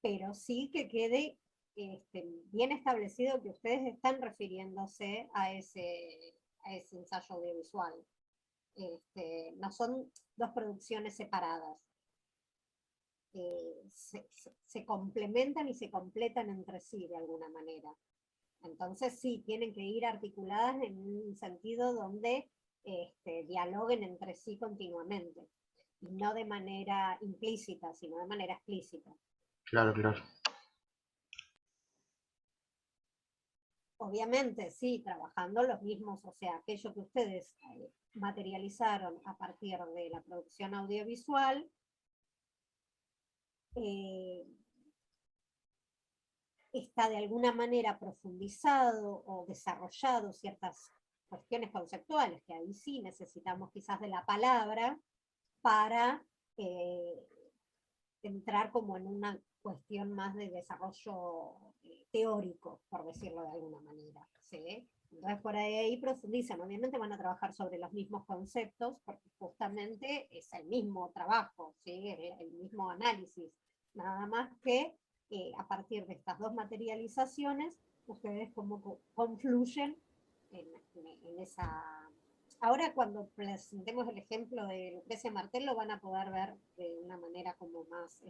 pero sí que quede bien establecido que ustedes están refiriéndose a ese ensayo audiovisual. No son dos producciones separadas. Se complementan y se completan entre sí de alguna manera. Entonces sí, tienen que ir articuladas en un sentido donde dialoguen entre sí continuamente, y no de manera implícita, sino de manera explícita. Claro, claro. Obviamente, sí, trabajando los mismos, o sea, aquello que ustedes materializaron a partir de la producción audiovisual, está de alguna manera profundizado o desarrollado ciertas cuestiones conceptuales, que ahí sí necesitamos quizás de la palabra para entrar como en una cuestión más de desarrollo teórico, por decirlo de alguna manera, ¿sí? Entonces por ahí profundizan, obviamente van a trabajar sobre los mismos conceptos, porque justamente es el mismo trabajo, ¿sí? El mismo análisis, nada más que a partir de estas dos materializaciones, ustedes como confluyen en esa... Ahora cuando presentemos el ejemplo de Lucrecia Martel lo van a poder ver de una manera como más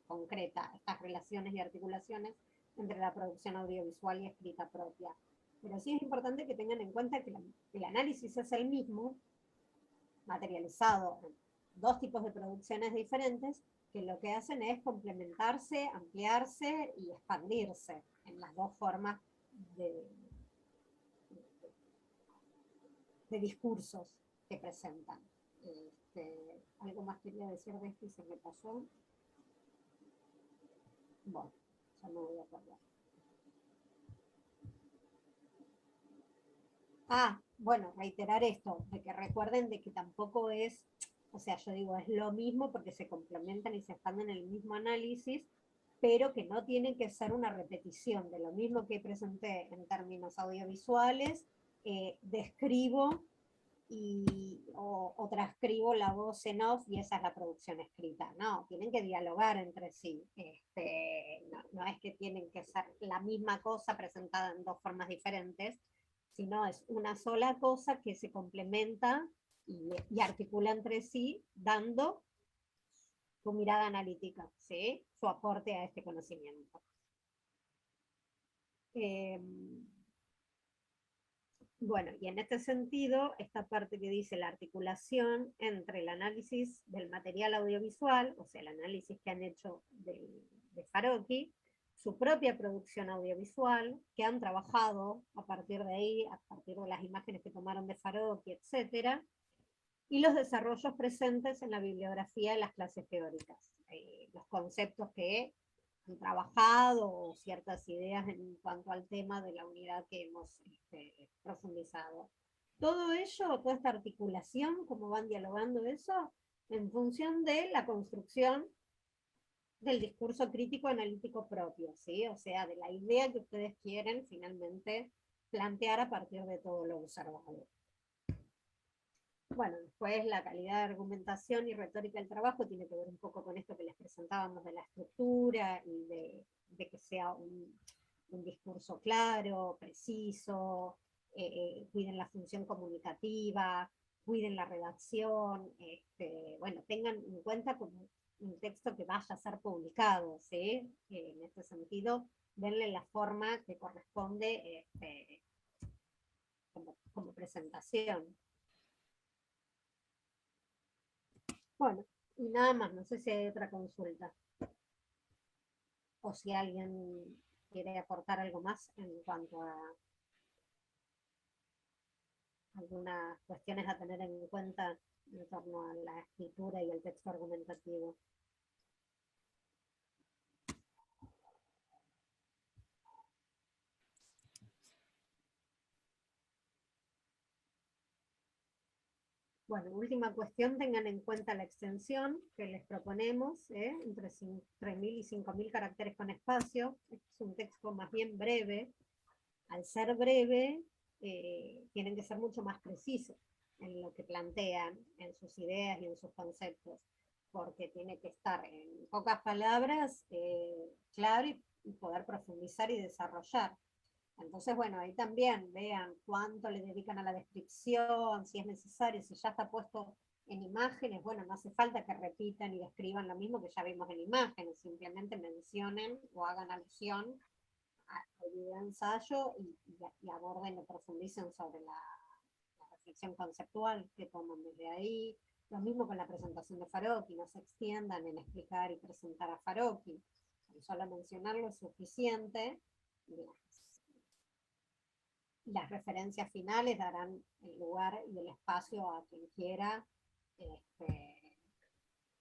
concreta, estas relaciones y articulaciones entre la producción audiovisual y escrita propia. Pero sí es importante que tengan en cuenta que el análisis es el mismo, materializado en dos tipos de producciones diferentes, que lo que hacen es complementarse, ampliarse y expandirse en las dos formas de discursos que presentan. Algo más quería decir de esto y se me pasó. Bueno, ya no voy a acordar. Bueno, reiterar esto, de que recuerden de que tampoco es, o sea, yo digo, es lo mismo porque se complementan y se expanden en el mismo análisis, pero que no tiene que ser una repetición de lo mismo que presenté en términos audiovisuales, describo o transcribo la voz en off y esa es la producción escrita. No, tienen que dialogar entre sí. No es que tienen que ser la misma cosa presentada en dos formas diferentes, sino es una sola cosa que se complementa y articula entre sí, dando su mirada analítica, ¿sí? Su aporte a este conocimiento. Bueno, y en este sentido, esta parte que dice la articulación entre el análisis del material audiovisual, o sea, el análisis que han hecho de Farocchi, su propia producción audiovisual, que han trabajado a partir de ahí, a partir de las imágenes que tomaron de Farocchi, etc., y los desarrollos presentes en la bibliografía de las clases teóricas, los conceptos que han trabajado o ciertas ideas en cuanto al tema de la unidad que hemos profundizado. Todo ello, toda esta articulación, cómo van dialogando eso, en función de la construcción del discurso crítico analítico propio, ¿sí? O sea, de la idea que ustedes quieren finalmente plantear a partir de todo lo observado. Bueno, después la calidad de argumentación y retórica del trabajo tiene que ver un poco con esto que les presentábamos de la estructura y de que sea un discurso claro, preciso, cuiden la función comunicativa, cuiden la redacción, bueno, tengan en cuenta como un texto que vaya a ser publicado, ¿sí? En este sentido, denle la forma que corresponde como presentación. Bueno, y nada más, no sé si hay otra consulta. O si alguien quiere aportar algo más en cuanto a algunas cuestiones a tener en cuenta en torno a la escritura y el texto argumentativo. Bueno, última cuestión, tengan en cuenta la extensión que les proponemos, entre 3.000 y 5.000 caracteres con espacio. Es un texto más bien breve. Al ser breve, tienen que ser mucho más precisos en lo que plantean, en sus ideas y en sus conceptos, porque tiene que estar en pocas palabras claro y poder profundizar y desarrollar. Entonces, bueno, ahí también vean cuánto le dedican a la descripción, si es necesario, si ya está puesto en imágenes, bueno, no hace falta que repitan y describan lo mismo que ya vimos en imágenes, simplemente mencionen o hagan alusión al video ensayo y aborden o profundicen sobre la reflexión conceptual que toman desde ahí. Lo mismo con la presentación de Farocchi, no se extiendan en explicar y presentar a Farocchi, solo mencionarlo es suficiente. Las referencias finales darán el lugar y el espacio a quien quiera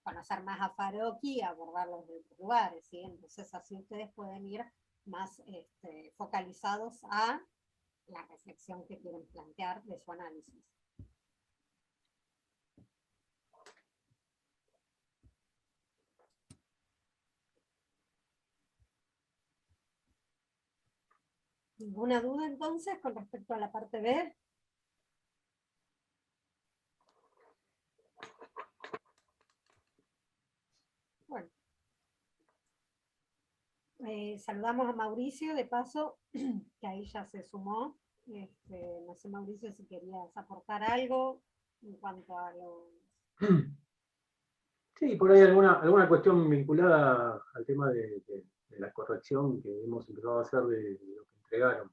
conocer más a Farocchi y abordarlos de otros lugares, ¿sí? Entonces así ustedes pueden ir más focalizados a la reflexión que quieren plantear de su análisis. ¿Ninguna duda entonces con respecto a la parte B? Bueno. Saludamos a Mauricio, de paso, que ahí ya se sumó. No sé, Mauricio, si querías aportar algo en cuanto a los... Sí, por ahí alguna cuestión vinculada al tema de la corrección que hemos empezado a hacer de lo que entregaron.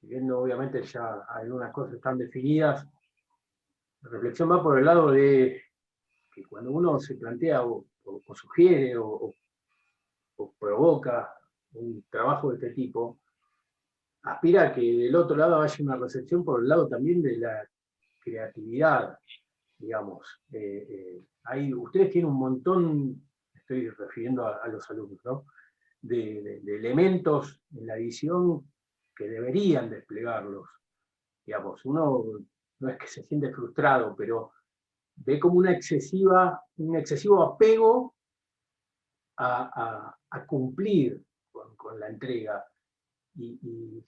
Si bien obviamente ya algunas cosas están definidas, la reflexión va por el lado de que cuando uno se plantea o sugiere o provoca un trabajo de este tipo, aspira a que del otro lado haya una recepción por el lado también de la creatividad, digamos. Ustedes tienen un montón, estoy refiriendo a los alumnos, ¿no? de elementos en la edición que deberían desplegarlos. Digamos, uno no es que se siente frustrado, pero ve como un excesivo apego a cumplir con la entrega. Y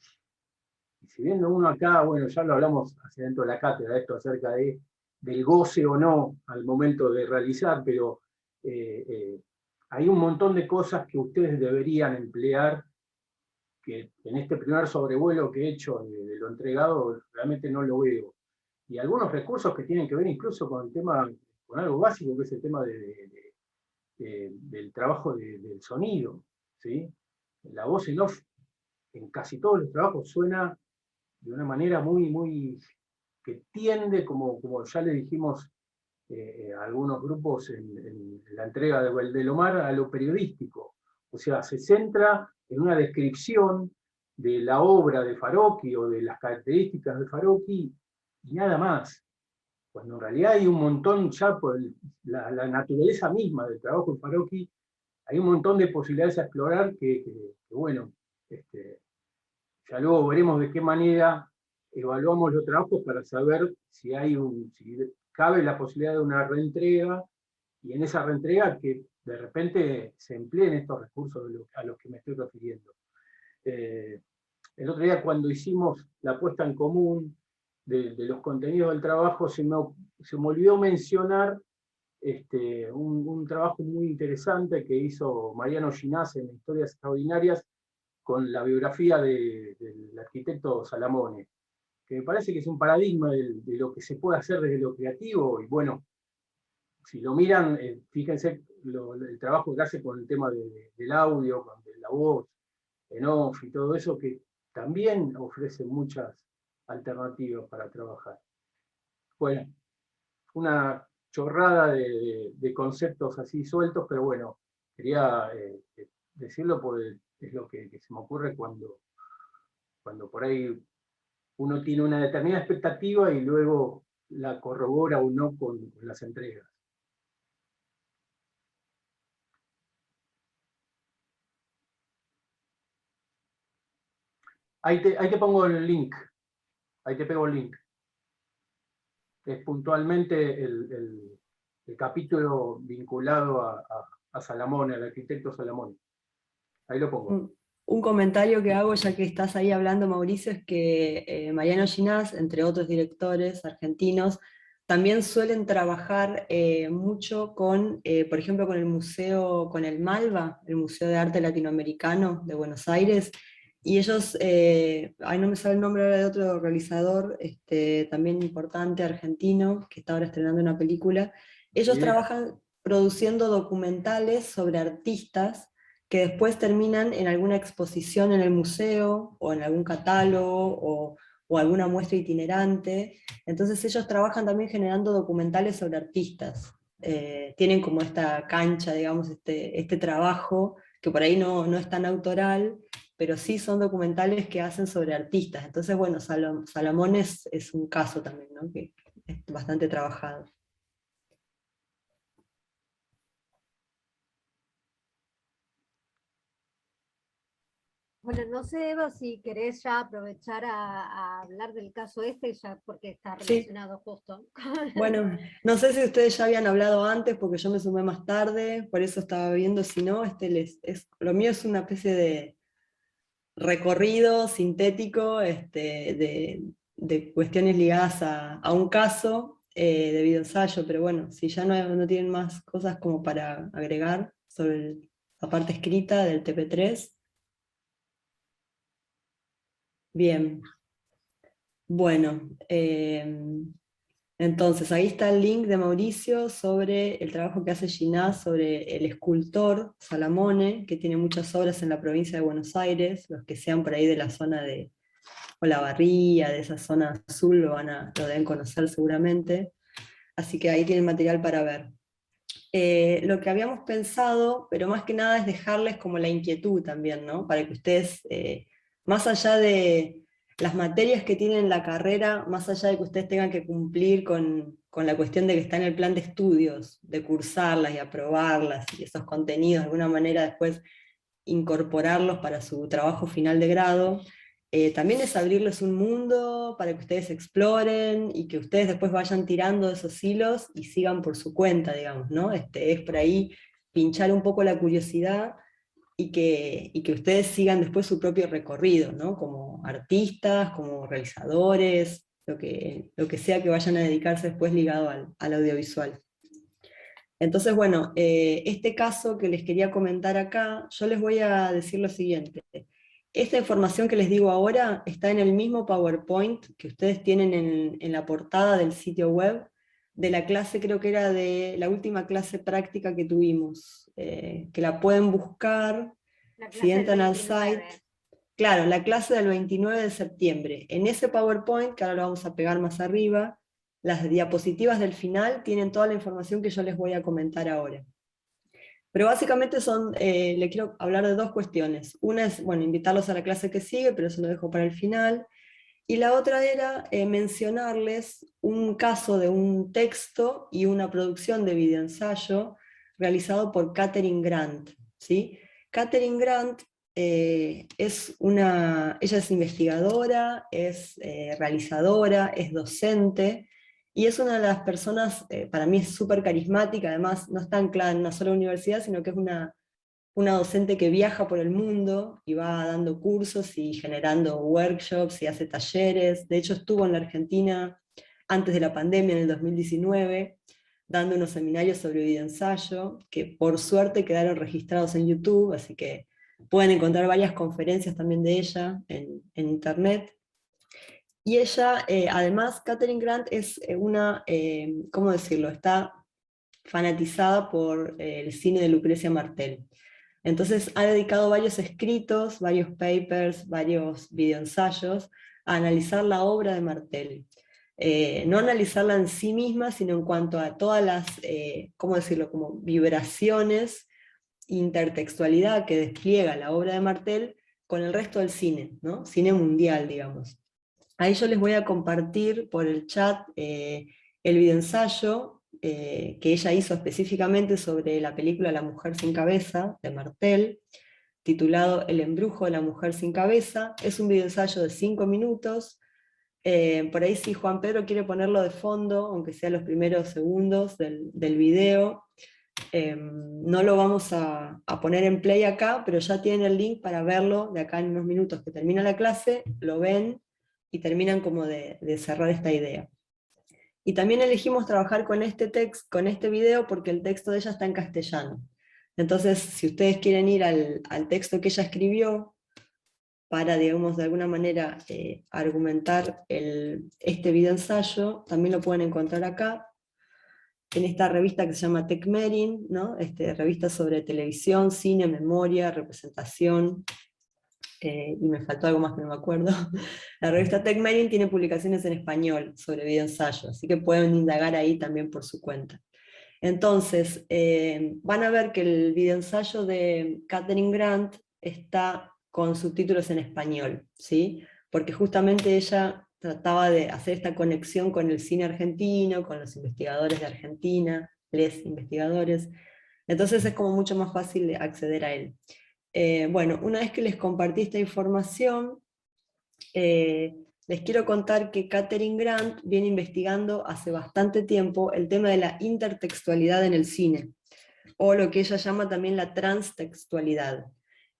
si bien uno acá, bueno, ya lo hablamos hacia dentro de la cátedra, esto acerca del goce o no al momento de realizar, pero hay un montón de cosas que ustedes deberían emplear, que en este primer sobrevuelo que he hecho de lo entregado, realmente no lo veo. Y algunos recursos que tienen que ver incluso con el tema, con algo básico, que es el tema del trabajo del sonido, ¿sí? La voz en off, en casi todos los trabajos suena de una manera muy que tiende, como ya le dijimos a algunos grupos en la entrega de Valdelomar, a lo periodístico. O sea, se centra en una descripción de la obra de Farocchi o de las características de Farocchi y nada más. Cuando en realidad hay un montón, ya por la naturaleza misma del trabajo de Farocchi, hay un montón de posibilidades a explorar que bueno, ya luego veremos de qué manera evaluamos los trabajos para saber si cabe la posibilidad de una reentrega, y en esa reentrega que de repente se empleen estos recursos a los que me estoy refiriendo. El otro día, cuando hicimos la puesta en común de los contenidos del trabajo, se me olvidó mencionar un trabajo muy interesante que hizo Mariano Ginás en Historias Extraordinarias con la biografía del arquitecto Salamone, que me parece que es un paradigma de lo que se puede hacer desde lo creativo. Y bueno, si lo miran, fíjense el trabajo que hace con el tema del audio, con la voz, en off y todo eso, que también ofrece muchas alternativas para trabajar. Bueno, una chorrada de conceptos así sueltos, pero bueno, quería decirlo porque es lo que se me ocurre cuando por ahí uno tiene una determinada expectativa y luego la corrobora o no con las entregas. Ahí te pongo el link, ahí te pego el link. Es puntualmente el capítulo vinculado a Salamone, al arquitecto Salamone. Ahí lo pongo. Un comentario que hago, ya que estás ahí hablando, Mauricio, es que Mariano Ginás, entre otros directores argentinos, también suelen trabajar mucho con, por ejemplo, con el museo, con el Malva, el Museo de Arte Latinoamericano de Buenos Aires, y ellos, ay, no me sale el nombre ahora de otro realizador, también importante, argentino, que está ahora estrenando una película. Ellos Bien. trabajan produciendo documentales sobre artistas que después terminan en alguna exposición en el museo, o en algún catálogo, o alguna muestra itinerante. Entonces ellos trabajan también generando documentales sobre artistas. Tienen como esta cancha, digamos, este trabajo, que por ahí no es tan autoral, pero sí son documentales que hacen sobre artistas. Entonces, bueno, Salamón es un caso también, ¿no? Que es bastante trabajado. Bueno, no sé, Eva, si querés ya aprovechar a hablar del caso este, ya porque está Sí. relacionado justo. Bueno, no sé si ustedes ya habían hablado antes, porque yo me sumé más tarde, por eso estaba viendo, si no, lo mío es una especie de recorrido sintético de cuestiones ligadas a un caso de videoensayo, pero bueno, si ya no tienen más cosas como para agregar sobre la parte escrita del TP3. Bien, bueno, entonces ahí está el link de Mauricio sobre el trabajo que hace Ginás sobre el escultor Salamone, que tiene muchas obras en la provincia de Buenos Aires. Los que sean por ahí de la zona de Olavarría, de esa zona azul, lo deben conocer seguramente. Así que ahí tienen material para ver. Lo que habíamos pensado, pero más que nada es dejarles como la inquietud también, ¿no? Para que ustedes, más allá de las materias que tienen en la carrera, más allá de que ustedes tengan que cumplir con la cuestión de que está en el plan de estudios, de cursarlas y aprobarlas, y esos contenidos de alguna manera después incorporarlos para su trabajo final de grado, también es abrirles un mundo para que ustedes exploren y que ustedes después vayan tirando esos hilos y sigan por su cuenta, digamos, ¿no? Es por ahí pinchar un poco la curiosidad y que ustedes sigan después su propio recorrido, ¿no? Como artistas, como realizadores, lo que sea que vayan a dedicarse después ligado al audiovisual. Entonces, bueno, este caso que les quería comentar acá, yo les voy a decir lo siguiente. Esta información que les digo ahora está en el mismo PowerPoint que ustedes tienen en la portada del sitio web de la clase, creo que era de la última clase práctica que tuvimos, que la pueden buscar La si clase del entran al 29. site. Claro, la clase del 29 de septiembre. En ese PowerPoint, que ahora lo vamos a pegar más arriba, las diapositivas del final tienen toda la información que yo les voy a comentar ahora. Pero básicamente le quiero hablar de dos cuestiones. Una es, bueno, invitarlos a la clase que sigue, pero eso lo dejo para el final. Y la otra era mencionarles un caso de un texto y una producción de videoensayo realizado por Katherine Grant, ¿sí? Katherine Grant ella es investigadora, es realizadora, es docente, y es una de las personas, para mí es súper carismática, además no está anclada en una sola universidad, sino que es una docente que viaja por el mundo y va dando cursos y generando workshops y hace talleres. De hecho, estuvo en la Argentina antes de la pandemia, en el 2019, dando unos seminarios sobre videoensayo, que por suerte quedaron registrados en YouTube, así que pueden encontrar varias conferencias también de ella en internet. Y ella, además, Katherine Grant es ¿cómo decirlo? Está fanatizada por el cine de Lucrecia Martel. Entonces ha dedicado varios escritos, varios papers, varios videoensayos a analizar la obra de Martel. No analizarla en sí misma, sino en cuanto a todas las, ¿cómo decirlo?, como vibraciones, intertextualidad que despliega la obra de Martel con el resto del cine, ¿no? Cine mundial, digamos. Ahí yo les voy a compartir por el chat el videoensayo que ella hizo específicamente sobre la película La mujer sin cabeza, de Martel, titulado El embrujo de la mujer sin cabeza. Es un videoensayo de 5 minutos. Por ahí si Juan Pedro quiere ponerlo de fondo, aunque sea los primeros segundos del video, no lo vamos a poner en play acá, pero ya tienen el link para verlo de acá en unos minutos que termina la clase, lo ven y terminan como de cerrar esta idea. Y también elegimos trabajar con con este video porque el texto de ella está en castellano. Entonces, si ustedes quieren ir al texto que ella escribió, para, digamos, de alguna manera argumentar este video ensayo, también lo pueden encontrar acá, en esta revista que se llama TechMerin, ¿no? Revista sobre televisión, cine, memoria, representación, y me faltó algo más que no me acuerdo. La revista TechMerin tiene publicaciones en español sobre video ensayo, así que pueden indagar ahí también por su cuenta. Entonces, van a ver que el videoensayo de Katharine Grant está con subtítulos en español, ¿sí? Porque justamente ella trataba de hacer esta conexión con el cine argentino, con los investigadores de Argentina, les investigadores, entonces es como mucho más fácil de acceder a él. Bueno, una vez que les compartí esta información, les quiero contar que Katharine Grant viene investigando hace bastante tiempo el tema de la intertextualidad en el cine, o lo que ella llama también la transtextualidad,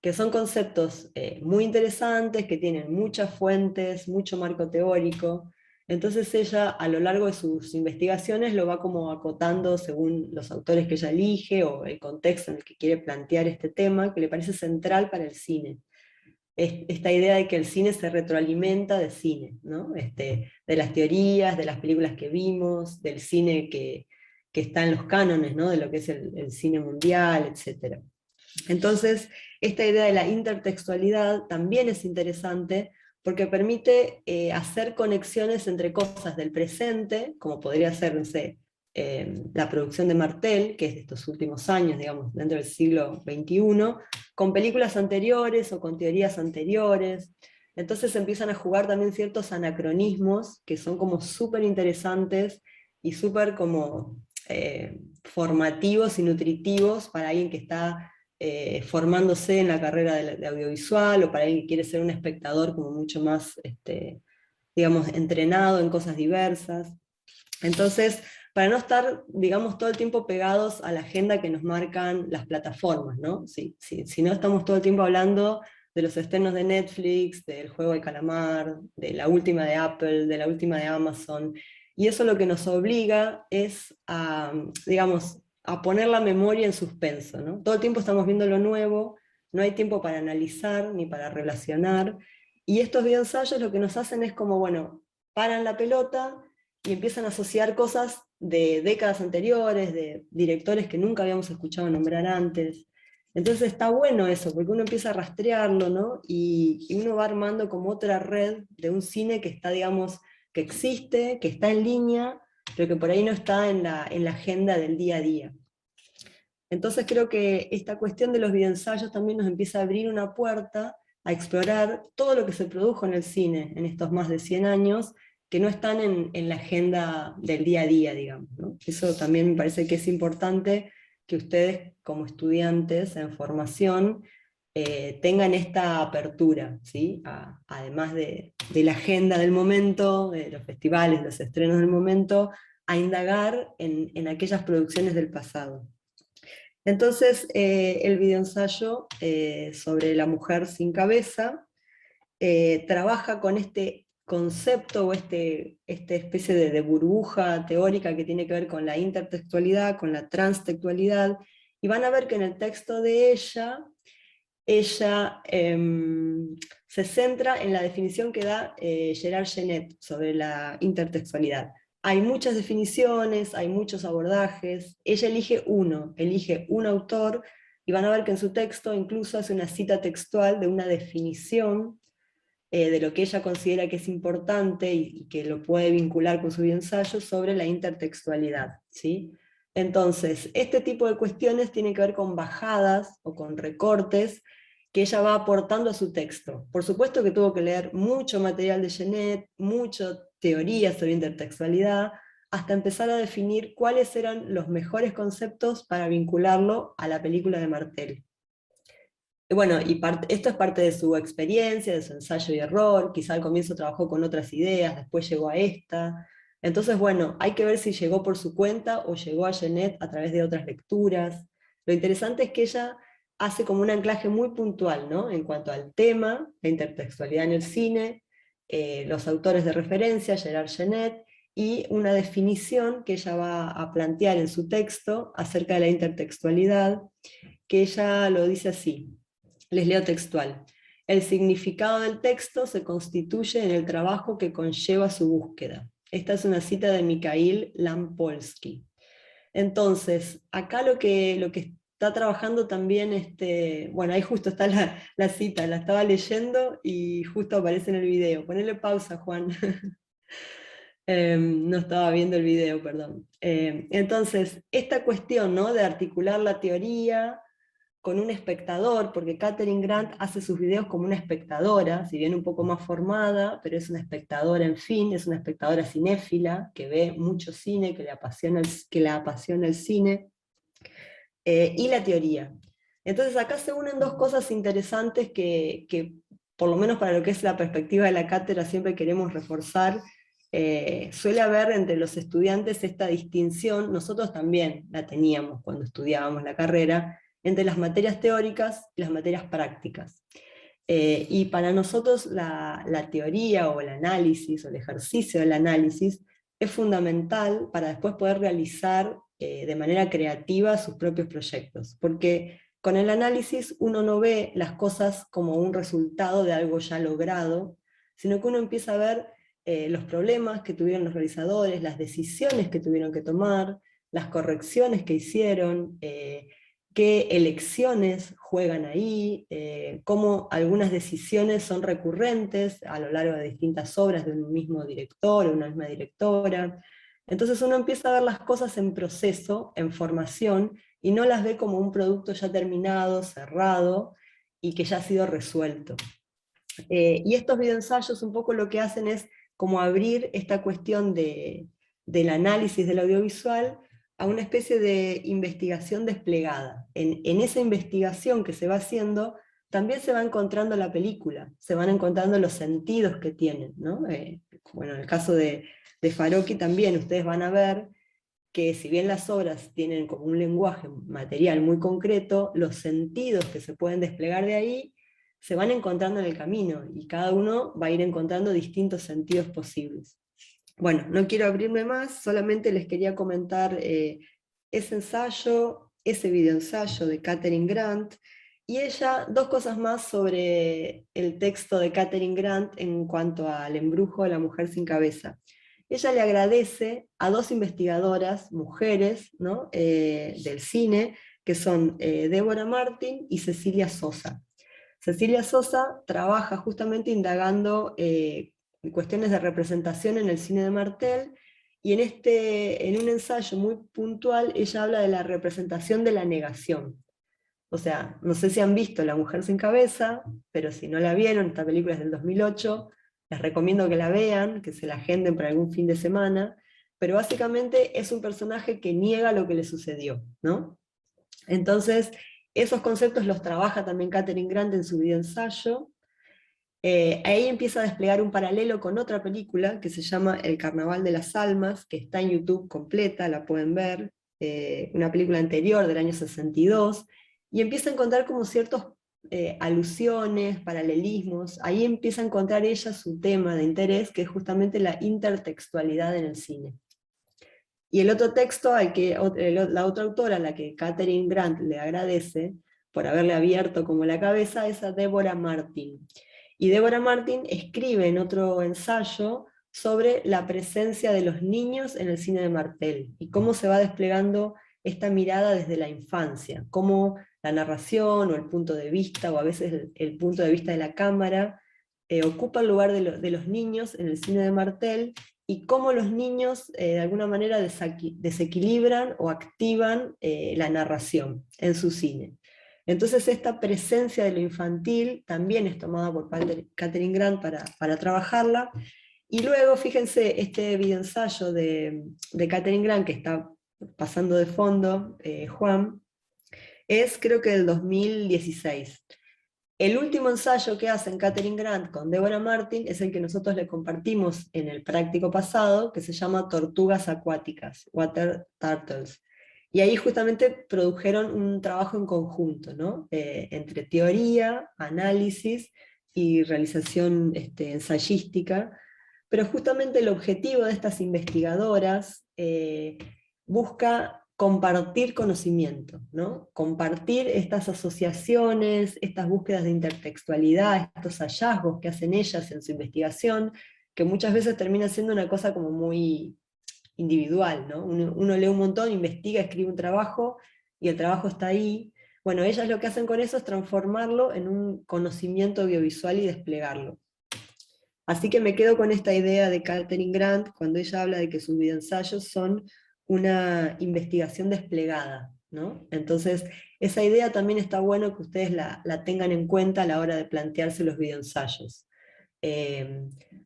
que son conceptos muy interesantes, que tienen muchas fuentes, mucho marco teórico. Entonces ella, a lo largo de sus investigaciones, lo va como acotando según los autores que ella elige, o el contexto en el que quiere plantear este tema, que le parece central para el cine. Esta idea de que el cine se retroalimenta de cine, ¿no? De las teorías, de las películas que vimos, del cine que está en los cánones, ¿no? De lo que es el cine mundial, etc. Entonces, esta idea de la intertextualidad también es interesante porque permite hacer conexiones entre cosas del presente, como podría ser, no sé, la producción de Martel, que es de estos últimos años, digamos, dentro del siglo XXI, con películas anteriores o con teorías anteriores. Entonces empiezan a jugar también ciertos anacronismos que son como súper interesantes y súper como formativos y nutritivos para alguien que está formándose en la carrera de audiovisual, o para alguien que quiere ser un espectador como mucho más, digamos, entrenado en cosas diversas. Entonces, para no estar, digamos, todo el tiempo pegados a la agenda que nos marcan las plataformas, ¿no? Si no estamos todo el tiempo hablando de los estrenos de Netflix, del juego de calamar, de la última de Apple, de la última de Amazon, y eso lo que nos obliga es a, digamos, a poner la memoria en suspenso, ¿no? Todo el tiempo estamos viendo lo nuevo, no hay tiempo para analizar ni para relacionar, y estos videoensayos lo que nos hacen es como, bueno, paran la pelota y empiezan a asociar cosas de décadas anteriores, de directores que nunca habíamos escuchado nombrar antes. Entonces está bueno eso, porque uno empieza a rastrearlo, ¿no? Y uno va armando como otra red de un cine que está, digamos, que existe, que está en línea, pero que por ahí no está en la agenda del día a día. Entonces creo que esta cuestión de los videoensayos también nos empieza a abrir una puerta a explorar todo lo que se produjo en el cine en estos más de 100 años, que no están en la agenda del día a día, digamos, ¿no? Eso también me parece que es importante que ustedes, como estudiantes en formación, tengan esta apertura, ¿sí? Además de la agenda del momento, de los festivales, los estrenos del momento, a indagar en aquellas producciones del pasado. Entonces, el videoensayo sobre la mujer sin cabeza trabaja con este concepto o esta especie de burbuja teórica que tiene que ver con la intertextualidad, con la transtextualidad, y van a ver que en el texto de ella se centra en la definición que da Gerard Genet sobre la intertextualidad. Hay muchas definiciones, hay muchos abordajes, ella elige un autor, y van a ver que en su texto incluso hace una cita textual de una definición de lo que ella considera que es importante y que lo puede vincular con su ensayo sobre la intertextualidad, ¿sí? Entonces, este tipo de cuestiones tienen que ver con bajadas o con recortes que ella va aportando a su texto. Por supuesto que tuvo que leer mucho material de Genet, mucha teoría sobre intertextualidad, hasta empezar a definir cuáles eran los mejores conceptos para vincularlo a la película de Martel. Y bueno, esto es parte de su experiencia, de su ensayo y error, quizá al comienzo trabajó con otras ideas, después llegó a esta. Entonces, bueno, hay que ver si llegó por su cuenta o llegó a Genet a través de otras lecturas. Lo interesante es que ella hace como un anclaje muy puntual, ¿no? En cuanto al tema, la intertextualidad en el cine, los autores de referencia, Gerard Genet, y una definición que ella va a plantear en su texto acerca de la intertextualidad, que ella lo dice así, les leo textual: el significado del texto se constituye en el trabajo que conlleva su búsqueda. Esta es una cita de Mikhail Lampolsky. Entonces, acá lo que está trabajando también, bueno, ahí justo está la cita, la estaba leyendo y justo aparece en el video. Ponele pausa, Juan. No estaba viendo el video, perdón. Entonces, esta cuestión, ¿no?, de articular la teoría con un espectador, porque Katharine Grant hace sus videos como una espectadora, si bien un poco más formada, pero es una espectadora, en fin, es una espectadora cinéfila, que ve mucho cine, que la apasiona el cine, y la teoría. Entonces acá se unen dos cosas interesantes que por lo menos para lo que es la perspectiva de la cátedra siempre queremos reforzar. Suele haber entre los estudiantes esta distinción, nosotros también la teníamos cuando estudiábamos la carrera, entre las materias teóricas y las materias prácticas. Y para nosotros la teoría o el análisis o el ejercicio del análisis es fundamental para después poder realizar de manera creativa sus propios proyectos, porque con el análisis uno no ve las cosas como un resultado de algo ya logrado, sino que uno empieza a ver los problemas que tuvieron los realizadores, las decisiones que tuvieron que tomar, las correcciones que hicieron, qué elecciones juegan ahí, cómo algunas decisiones son recurrentes a lo largo de distintas obras de un mismo director o una misma directora. Entonces uno empieza a ver las cosas en proceso, en formación, y no las ve como un producto ya terminado, cerrado, y que ya ha sido resuelto. Y estos videoensayos un poco lo que hacen es como abrir esta cuestión del análisis del audiovisual a una especie de investigación desplegada. En esa investigación que se va haciendo, también se va encontrando la película, se van encontrando los sentidos que tienen, ¿no? Bueno, en el caso de Farocki también ustedes van a ver que si bien las obras tienen como un lenguaje material muy concreto, los sentidos que se pueden desplegar de ahí se van encontrando en el camino, y cada uno va a ir encontrando distintos sentidos posibles. Bueno, no quiero abrirme más, solamente les quería comentar ese ensayo, ese videoensayo de Katharine Grant, y ella, dos cosas más sobre el texto de Katharine Grant en cuanto al embrujo de la mujer sin cabeza. Ella le agradece a dos investigadoras, mujeres, ¿no?, del cine, que son Débora Martin y Cecilia Sosa. Cecilia Sosa trabaja justamente indagando cuestiones de representación en el cine de Martel, y en un ensayo muy puntual ella habla de la representación de la negación. O sea, no sé si han visto La mujer sin cabeza, pero si no la vieron, esta película es del 2008, les recomiendo que la vean, que se la agenden para algún fin de semana, pero básicamente es un personaje que niega lo que le sucedió, ¿no? Entonces, esos conceptos los trabaja también Katharine Grant en su videoensayo. Ahí empieza a desplegar un paralelo con otra película que se llama El Carnaval de las Almas, que está en YouTube completa, la pueden ver, una película anterior del año 62, y empieza a encontrar como ciertos alusiones, paralelismos. Ahí empieza a encontrar ella su tema de interés, que es justamente la intertextualidad en el cine. Y el otro texto, la otra autora a la que Katharine Grant le agradece por haberle abierto como la cabeza, es a Débora Martin. Y Débora Martin escribe en otro ensayo sobre la presencia de los niños en el cine de Martel, y cómo se va desplegando esta mirada desde la infancia, cómo la narración o el punto de vista, o a veces el punto de vista de la cámara, ocupa el lugar de los niños en el cine de Martel, y cómo los niños de alguna manera desequilibran o activan la narración en su cine. Entonces esta presencia de lo infantil también es tomada por Katharine Grant para trabajarla. Y luego, fíjense, este videoensayo de Katharine Grant que está pasando de fondo, Juan, es creo que del 2016. El último ensayo que hacen Katharine Grant con Débora Martin es el que nosotros le compartimos en el práctico pasado, que se llama Tortugas Acuáticas, Water Turtles. Y ahí justamente produjeron un trabajo en conjunto, ¿no? Entre teoría, análisis y realización ensayística, pero justamente el objetivo de estas investigadoras busca compartir conocimiento, ¿no? Compartir estas asociaciones, estas búsquedas de intertextualidad, estos hallazgos que hacen ellas en su investigación, que muchas veces termina siendo una cosa como muy individual, ¿no? Uno lee un montón, investiga, escribe un trabajo, y el trabajo está ahí. Bueno, ellas lo que hacen con eso es transformarlo en un conocimiento audiovisual y desplegarlo. Así que me quedo con esta idea de Katharine Grant, cuando ella habla de que sus videoensayos son una investigación desplegada, ¿no? Entonces, esa idea también está bueno que ustedes la tengan en cuenta a la hora de plantearse los videoensayos.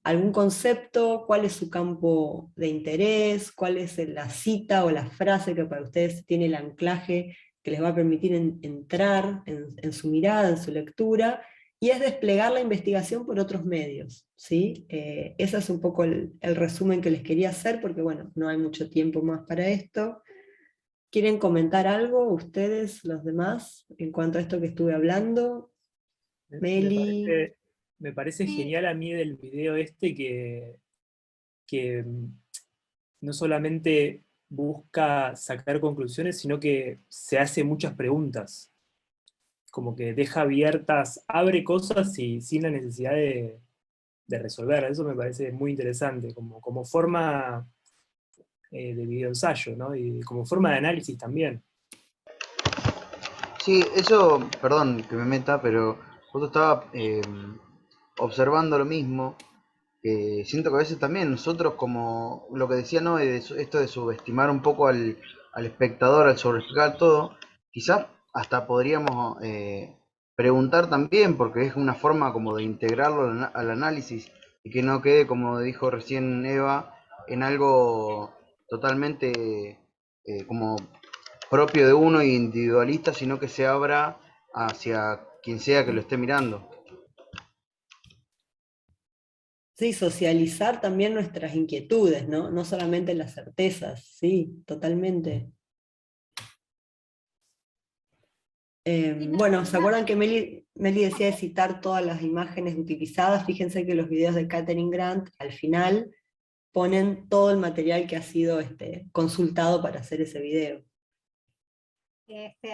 ¿Algún concepto? ¿Cuál es su campo de interés? ¿Cuál es la cita o la frase que para ustedes tiene el anclaje que les va a permitir entrar en su mirada, en su lectura? Y es desplegar la investigación por otros medios, ¿sí? Ese es un poco el resumen que les quería hacer, porque bueno, no hay mucho tiempo más para esto. ¿Quieren comentar algo ustedes, los demás, en cuanto a esto que estuve hablando? Meli. Me parece Sí. genial a mí del video este que no solamente busca sacar conclusiones, sino que se hace muchas preguntas. Como que deja abiertas, abre cosas y sin la necesidad de resolver. Eso me parece muy interesante, como forma de videoensayo, ¿no? Y como forma de análisis también. Sí, eso, perdón que me meta, pero justo estaba observando lo mismo. Siento que a veces también nosotros, como lo que decía, ¿no? Esto de subestimar un poco al espectador, al sobreexplicar todo, quizás hasta podríamos preguntar también, porque es una forma como de integrarlo al análisis y que no quede, como dijo recién Eva, en algo totalmente como propio de uno e individualista, sino que se abra hacia quien sea que lo esté mirando. Sí, socializar también nuestras inquietudes, ¿no? No solamente las certezas, sí, totalmente. Sí, no, Bueno, ¿se no, acuerdan que Meli decía de citar todas las imágenes utilizadas? Fíjense que los videos de Katharine Grant al final ponen todo el material que ha sido consultado para hacer ese video.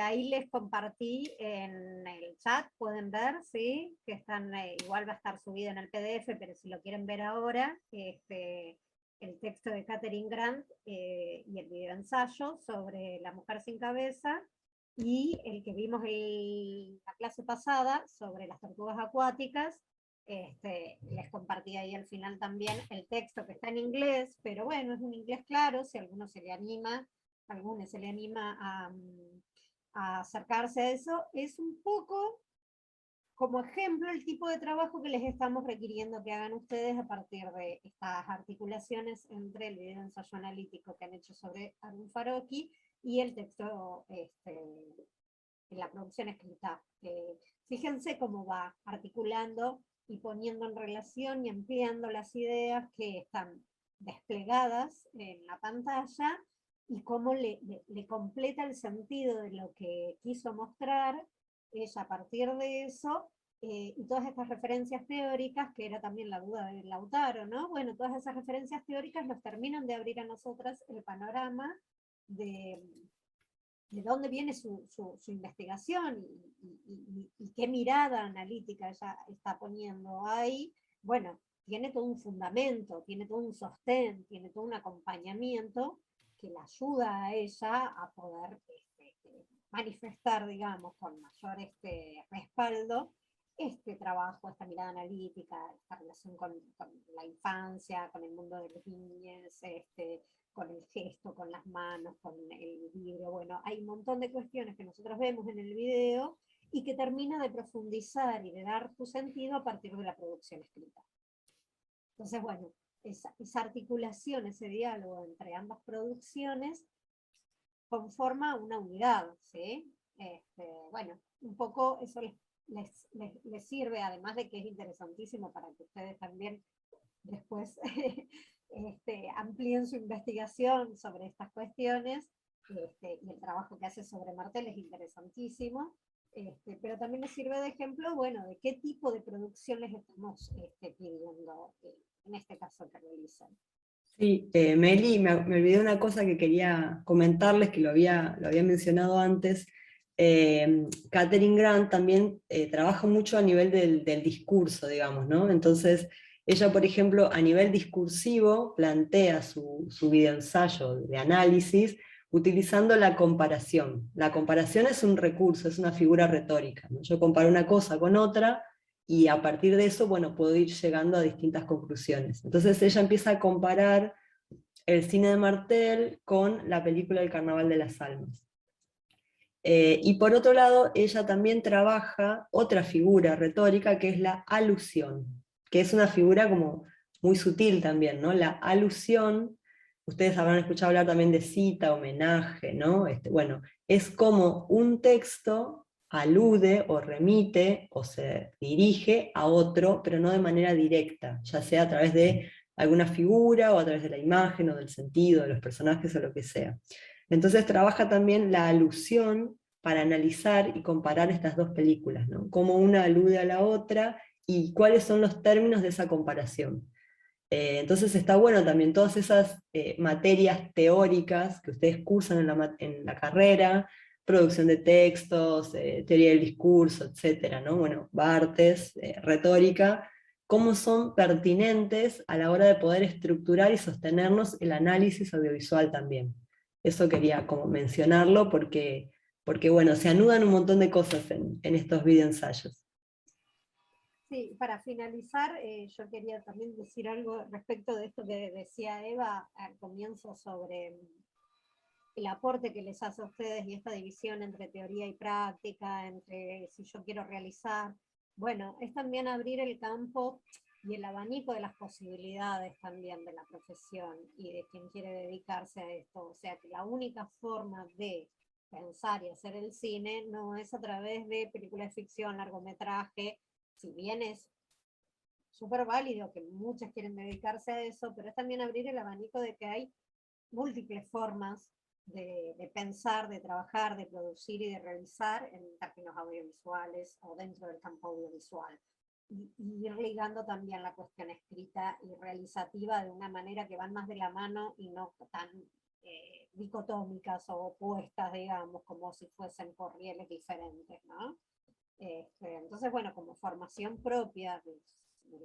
ahí les compartí en el chat, pueden ver, ¿sí? Que están, igual va a estar subido en el PDF, pero si lo quieren ver ahora, el texto de Katharine Grant y el video ensayo sobre la mujer sin cabeza, y el que vimos en la clase pasada sobre las tortugas acuáticas. Les compartí ahí al final también el texto que está en inglés, pero bueno, es un inglés claro, si a alguno se le anima, a alguno se le anima a acercarse a eso, es un poco como ejemplo el tipo de trabajo que les estamos requiriendo que hagan ustedes a partir de estas articulaciones entre el video ensayo analítico que han hecho sobre Arun Farocki y el texto en la producción escrita. Fíjense cómo va articulando y poniendo en relación y ampliando las ideas que están desplegadas en la pantalla y cómo le completa el sentido de lo que quiso mostrar ella a partir de eso, y todas estas referencias teóricas, que era también la duda de Lautaro, ¿no? Bueno, todas esas referencias teóricas nos terminan de abrir a nosotras el panorama de dónde viene su investigación y qué mirada analítica ella está poniendo ahí. Bueno, tiene todo un fundamento, tiene todo un sostén, tiene todo un acompañamiento que la ayuda a ella a poder manifestar, digamos, con mayor respaldo este trabajo, esta mirada analítica, esta relación con la infancia, con el mundo de los niños, con el gesto, con las manos, con el vidrio. Bueno, hay un montón de cuestiones que nosotros vemos en el video y que termina de profundizar y de dar tu sentido a partir de la producción escrita. Entonces, bueno, esa articulación, ese diálogo entre ambas producciones conforma una unidad, ¿sí? Bueno, un poco eso les sirve, además de que es interesantísimo para que ustedes también después amplíen su investigación sobre estas cuestiones, y el trabajo que hace sobre Martel es interesantísimo, pero también les sirve de ejemplo, bueno, de qué tipo de producción les estamos pidiendo en este caso que realizan. Sí, Meli, me olvidé una cosa que quería comentarles, que lo había mencionado antes. Katharine Grant también trabaja mucho a nivel del discurso, digamos, ¿no? Entonces, ella, por ejemplo, a nivel discursivo, plantea su videoensayo de análisis utilizando la comparación. La comparación es un recurso, es una figura retórica, ¿no? Yo comparo una cosa con otra, y a partir de eso, bueno, puedo ir llegando a distintas conclusiones. Entonces ella empieza a comparar el cine de Martel con la película El Carnaval de las Almas. Y por otro lado, ella también trabaja otra figura retórica que es la alusión, que es una figura como muy sutil también, ¿no? La alusión, ustedes habrán escuchado hablar también de cita, homenaje, ¿no? Bueno, es como un texto alude o remite o se dirige a otro, pero no de manera directa, ya sea a través de alguna figura o a través de la imagen o del sentido de los personajes o lo que sea. Entonces trabaja también la alusión para analizar y comparar estas dos películas, ¿no? Cómo una alude a la otra y cuáles son los términos de esa comparación. Entonces está bueno también todas esas materias teóricas que ustedes cursan en la carrera, producción de textos, teoría del discurso, etcétera, ¿no? Bueno, Barthes, retórica, cómo son pertinentes a la hora de poder estructurar y sostenernos el análisis audiovisual también. Eso quería como mencionarlo porque bueno, se anudan un montón de cosas en estos videoensayos. Sí, para finalizar, yo quería también decir algo respecto de esto que decía Eva al comienzo sobre el aporte que les hace a ustedes y esta división entre teoría y práctica, entre si yo quiero realizar. Bueno, es también abrir el campo y el abanico de las posibilidades también de la profesión y de quien quiere dedicarse a esto. O sea, que la única forma de pensar y hacer el cine no es a través de películas de ficción, largometraje, si bien es súper válido que muchas quieren dedicarse a eso, pero es también abrir el abanico de que hay múltiples formas de pensar, de trabajar, de producir y de realizar en términos audiovisuales o dentro del campo audiovisual. Y ir ligando también la cuestión escrita y realizativa de una manera que van más de la mano y no tan dicotómicas o opuestas, digamos, como si fuesen por rieles diferentes, ¿no? Entonces, bueno, como formación propia de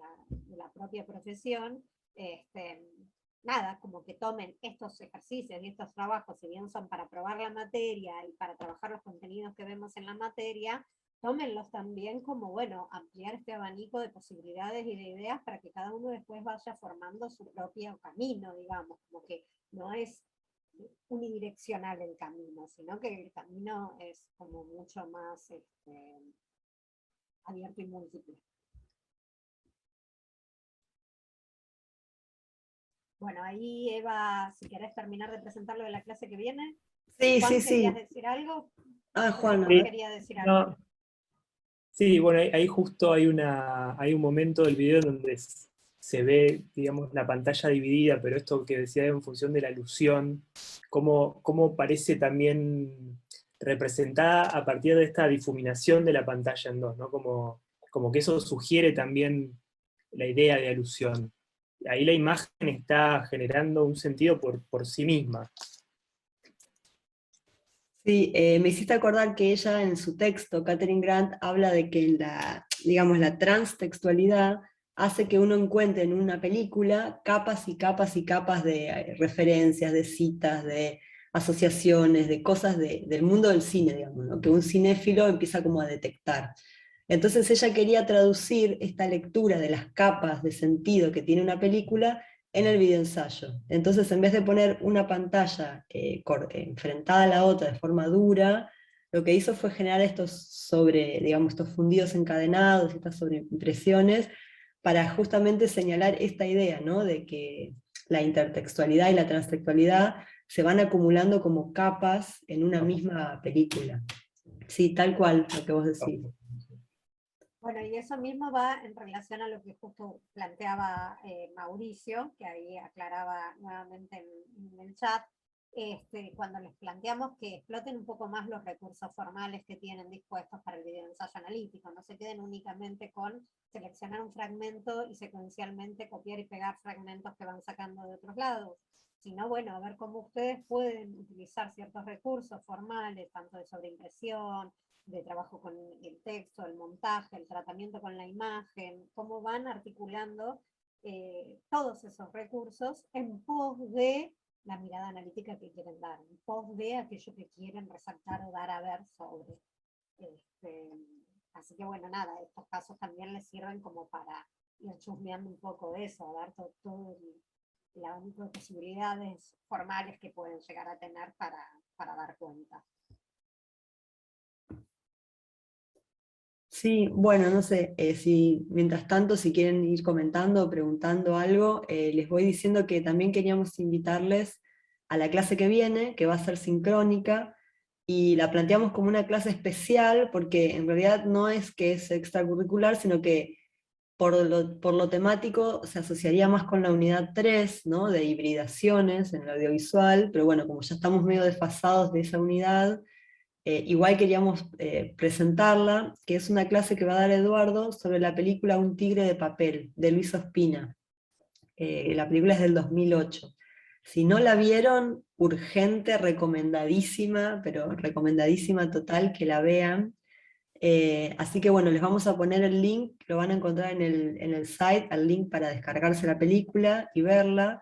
la propia profesión, nada, como que tomen estos ejercicios y estos trabajos, si bien son para probar la materia y para trabajar los contenidos que vemos en la materia, tómenlos también como, bueno, ampliar este abanico de posibilidades y de ideas para que cada uno después vaya formando su propio camino, digamos, como que no es unidireccional el camino, sino que el camino es como mucho más abierto y múltiple. Bueno, ahí Eva, si querés terminar de presentar lo de la clase que viene. Sí, Juan, sí, ¿querías sí. decir algo? Ah, Juan, a Sí, ver. Quería decir algo. no, sí, bueno, ahí justo hay un momento del video donde se ve, digamos, la pantalla dividida, pero esto que decía en función de la alusión, cómo parece también representada a partir de esta difuminación de la pantalla en dos, ¿no? Como que eso sugiere también la idea de alusión. Ahí la imagen está generando un sentido por sí misma. Sí, me hiciste acordar que ella en su texto, Katharine Grant, habla de que digamos, la transtextualidad hace que uno encuentre en una película capas y capas y capas de referencias, de citas, de asociaciones, de cosas del mundo del cine, digamos, ¿no? Que un cinéfilo empieza como a detectar. Entonces ella quería traducir esta lectura de las capas de sentido que tiene una película en el videoensayo. Entonces, en vez de poner una pantalla enfrentada a la otra de forma dura, lo que hizo fue generar digamos, estos fundidos encadenados, estas sobreimpresiones, para justamente señalar esta idea, ¿no? De que la intertextualidad y la transtextualidad se van acumulando como capas en una misma película. Sí, tal cual, lo que vos decís. Bueno, y eso mismo va en relación a lo que justo planteaba Mauricio, que ahí aclaraba nuevamente en el chat, cuando les planteamos que exploten un poco más los recursos formales que tienen dispuestos para el videoensayo analítico, no se queden únicamente con seleccionar un fragmento y secuencialmente copiar y pegar fragmentos que van sacando de otros lados, sino bueno, a ver cómo ustedes pueden utilizar ciertos recursos formales, tanto de sobreimpresión, de trabajo con el texto, el montaje, el tratamiento con la imagen, cómo van articulando todos esos recursos en pos de la mirada analítica que quieren dar, en pos de aquello que quieren resaltar o dar a ver sobre. Así que bueno, nada, estos casos también les sirven como para ir chusmeando un poco de eso, a ver todo el abanico de posibilidades formales que pueden llegar a tener para dar cuenta. Sí, bueno, no sé, si mientras tanto, si quieren ir comentando o preguntando algo, les voy diciendo que también queríamos invitarles a la clase que viene, que va a ser sincrónica, y la planteamos como una clase especial, porque en realidad no es que es extracurricular, sino que por lo temático se asociaría más con la unidad 3, ¿no? De hibridaciones en el audiovisual, pero bueno, como ya estamos medio desfasados de esa unidad, igual queríamos presentarla, que es una clase que va a dar Eduardo sobre la película Un tigre de papel, de Luis Ospina. La película es del 2008. Si no la vieron, urgente, recomendadísima, pero recomendadísima total que la vean. Así que bueno, les vamos a poner el link, lo van a encontrar en el site, el link para descargarse la película y verla.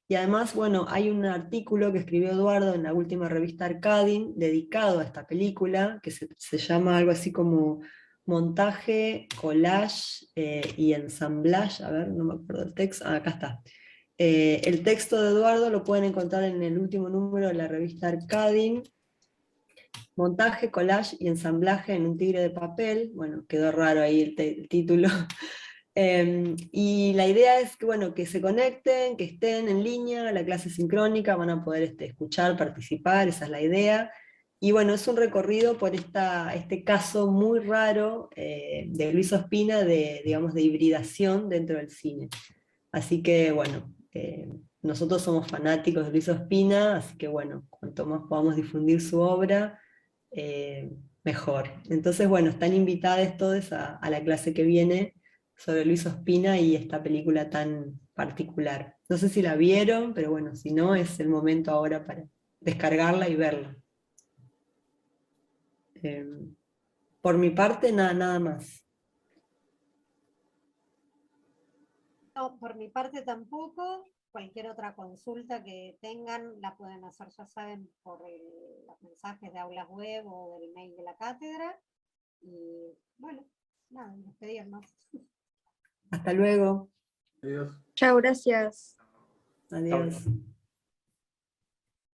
Y además, bueno, hay un artículo que escribió Eduardo en la última revista Arcadin, dedicado a esta película, que se llama algo así como montaje, collage y ensamblaje. A ver, no me acuerdo el texto. Ah, acá está. El texto de Eduardo lo pueden encontrar en el último número de la revista Arcadin. Montaje, collage y ensamblaje en un tigre de papel. Bueno, quedó raro ahí el título. Y la idea es que, bueno, que se conecten, que estén en línea, la clase sincrónica, van a poder escuchar, participar, esa es la idea. Y bueno, es un recorrido por este caso muy raro de Luis Ospina, digamos, de hibridación dentro del cine. Así que bueno, nosotros somos fanáticos de Luis Ospina, así que bueno, cuanto más podamos difundir su obra, mejor. Entonces, bueno, están invitados todos a la clase que viene sobre Luis Ospina y esta película tan particular. No sé si la vieron, pero bueno, si no, es el momento ahora para descargarla y verla. Por mi parte, nada más. No, por mi parte tampoco. Cualquier otra consulta que tengan la pueden hacer, ya saben, por los mensajes de aulas web o del mail de la cátedra. Y bueno, nada, despedirnos. Hasta luego. Adiós. Chao, gracias. Adiós.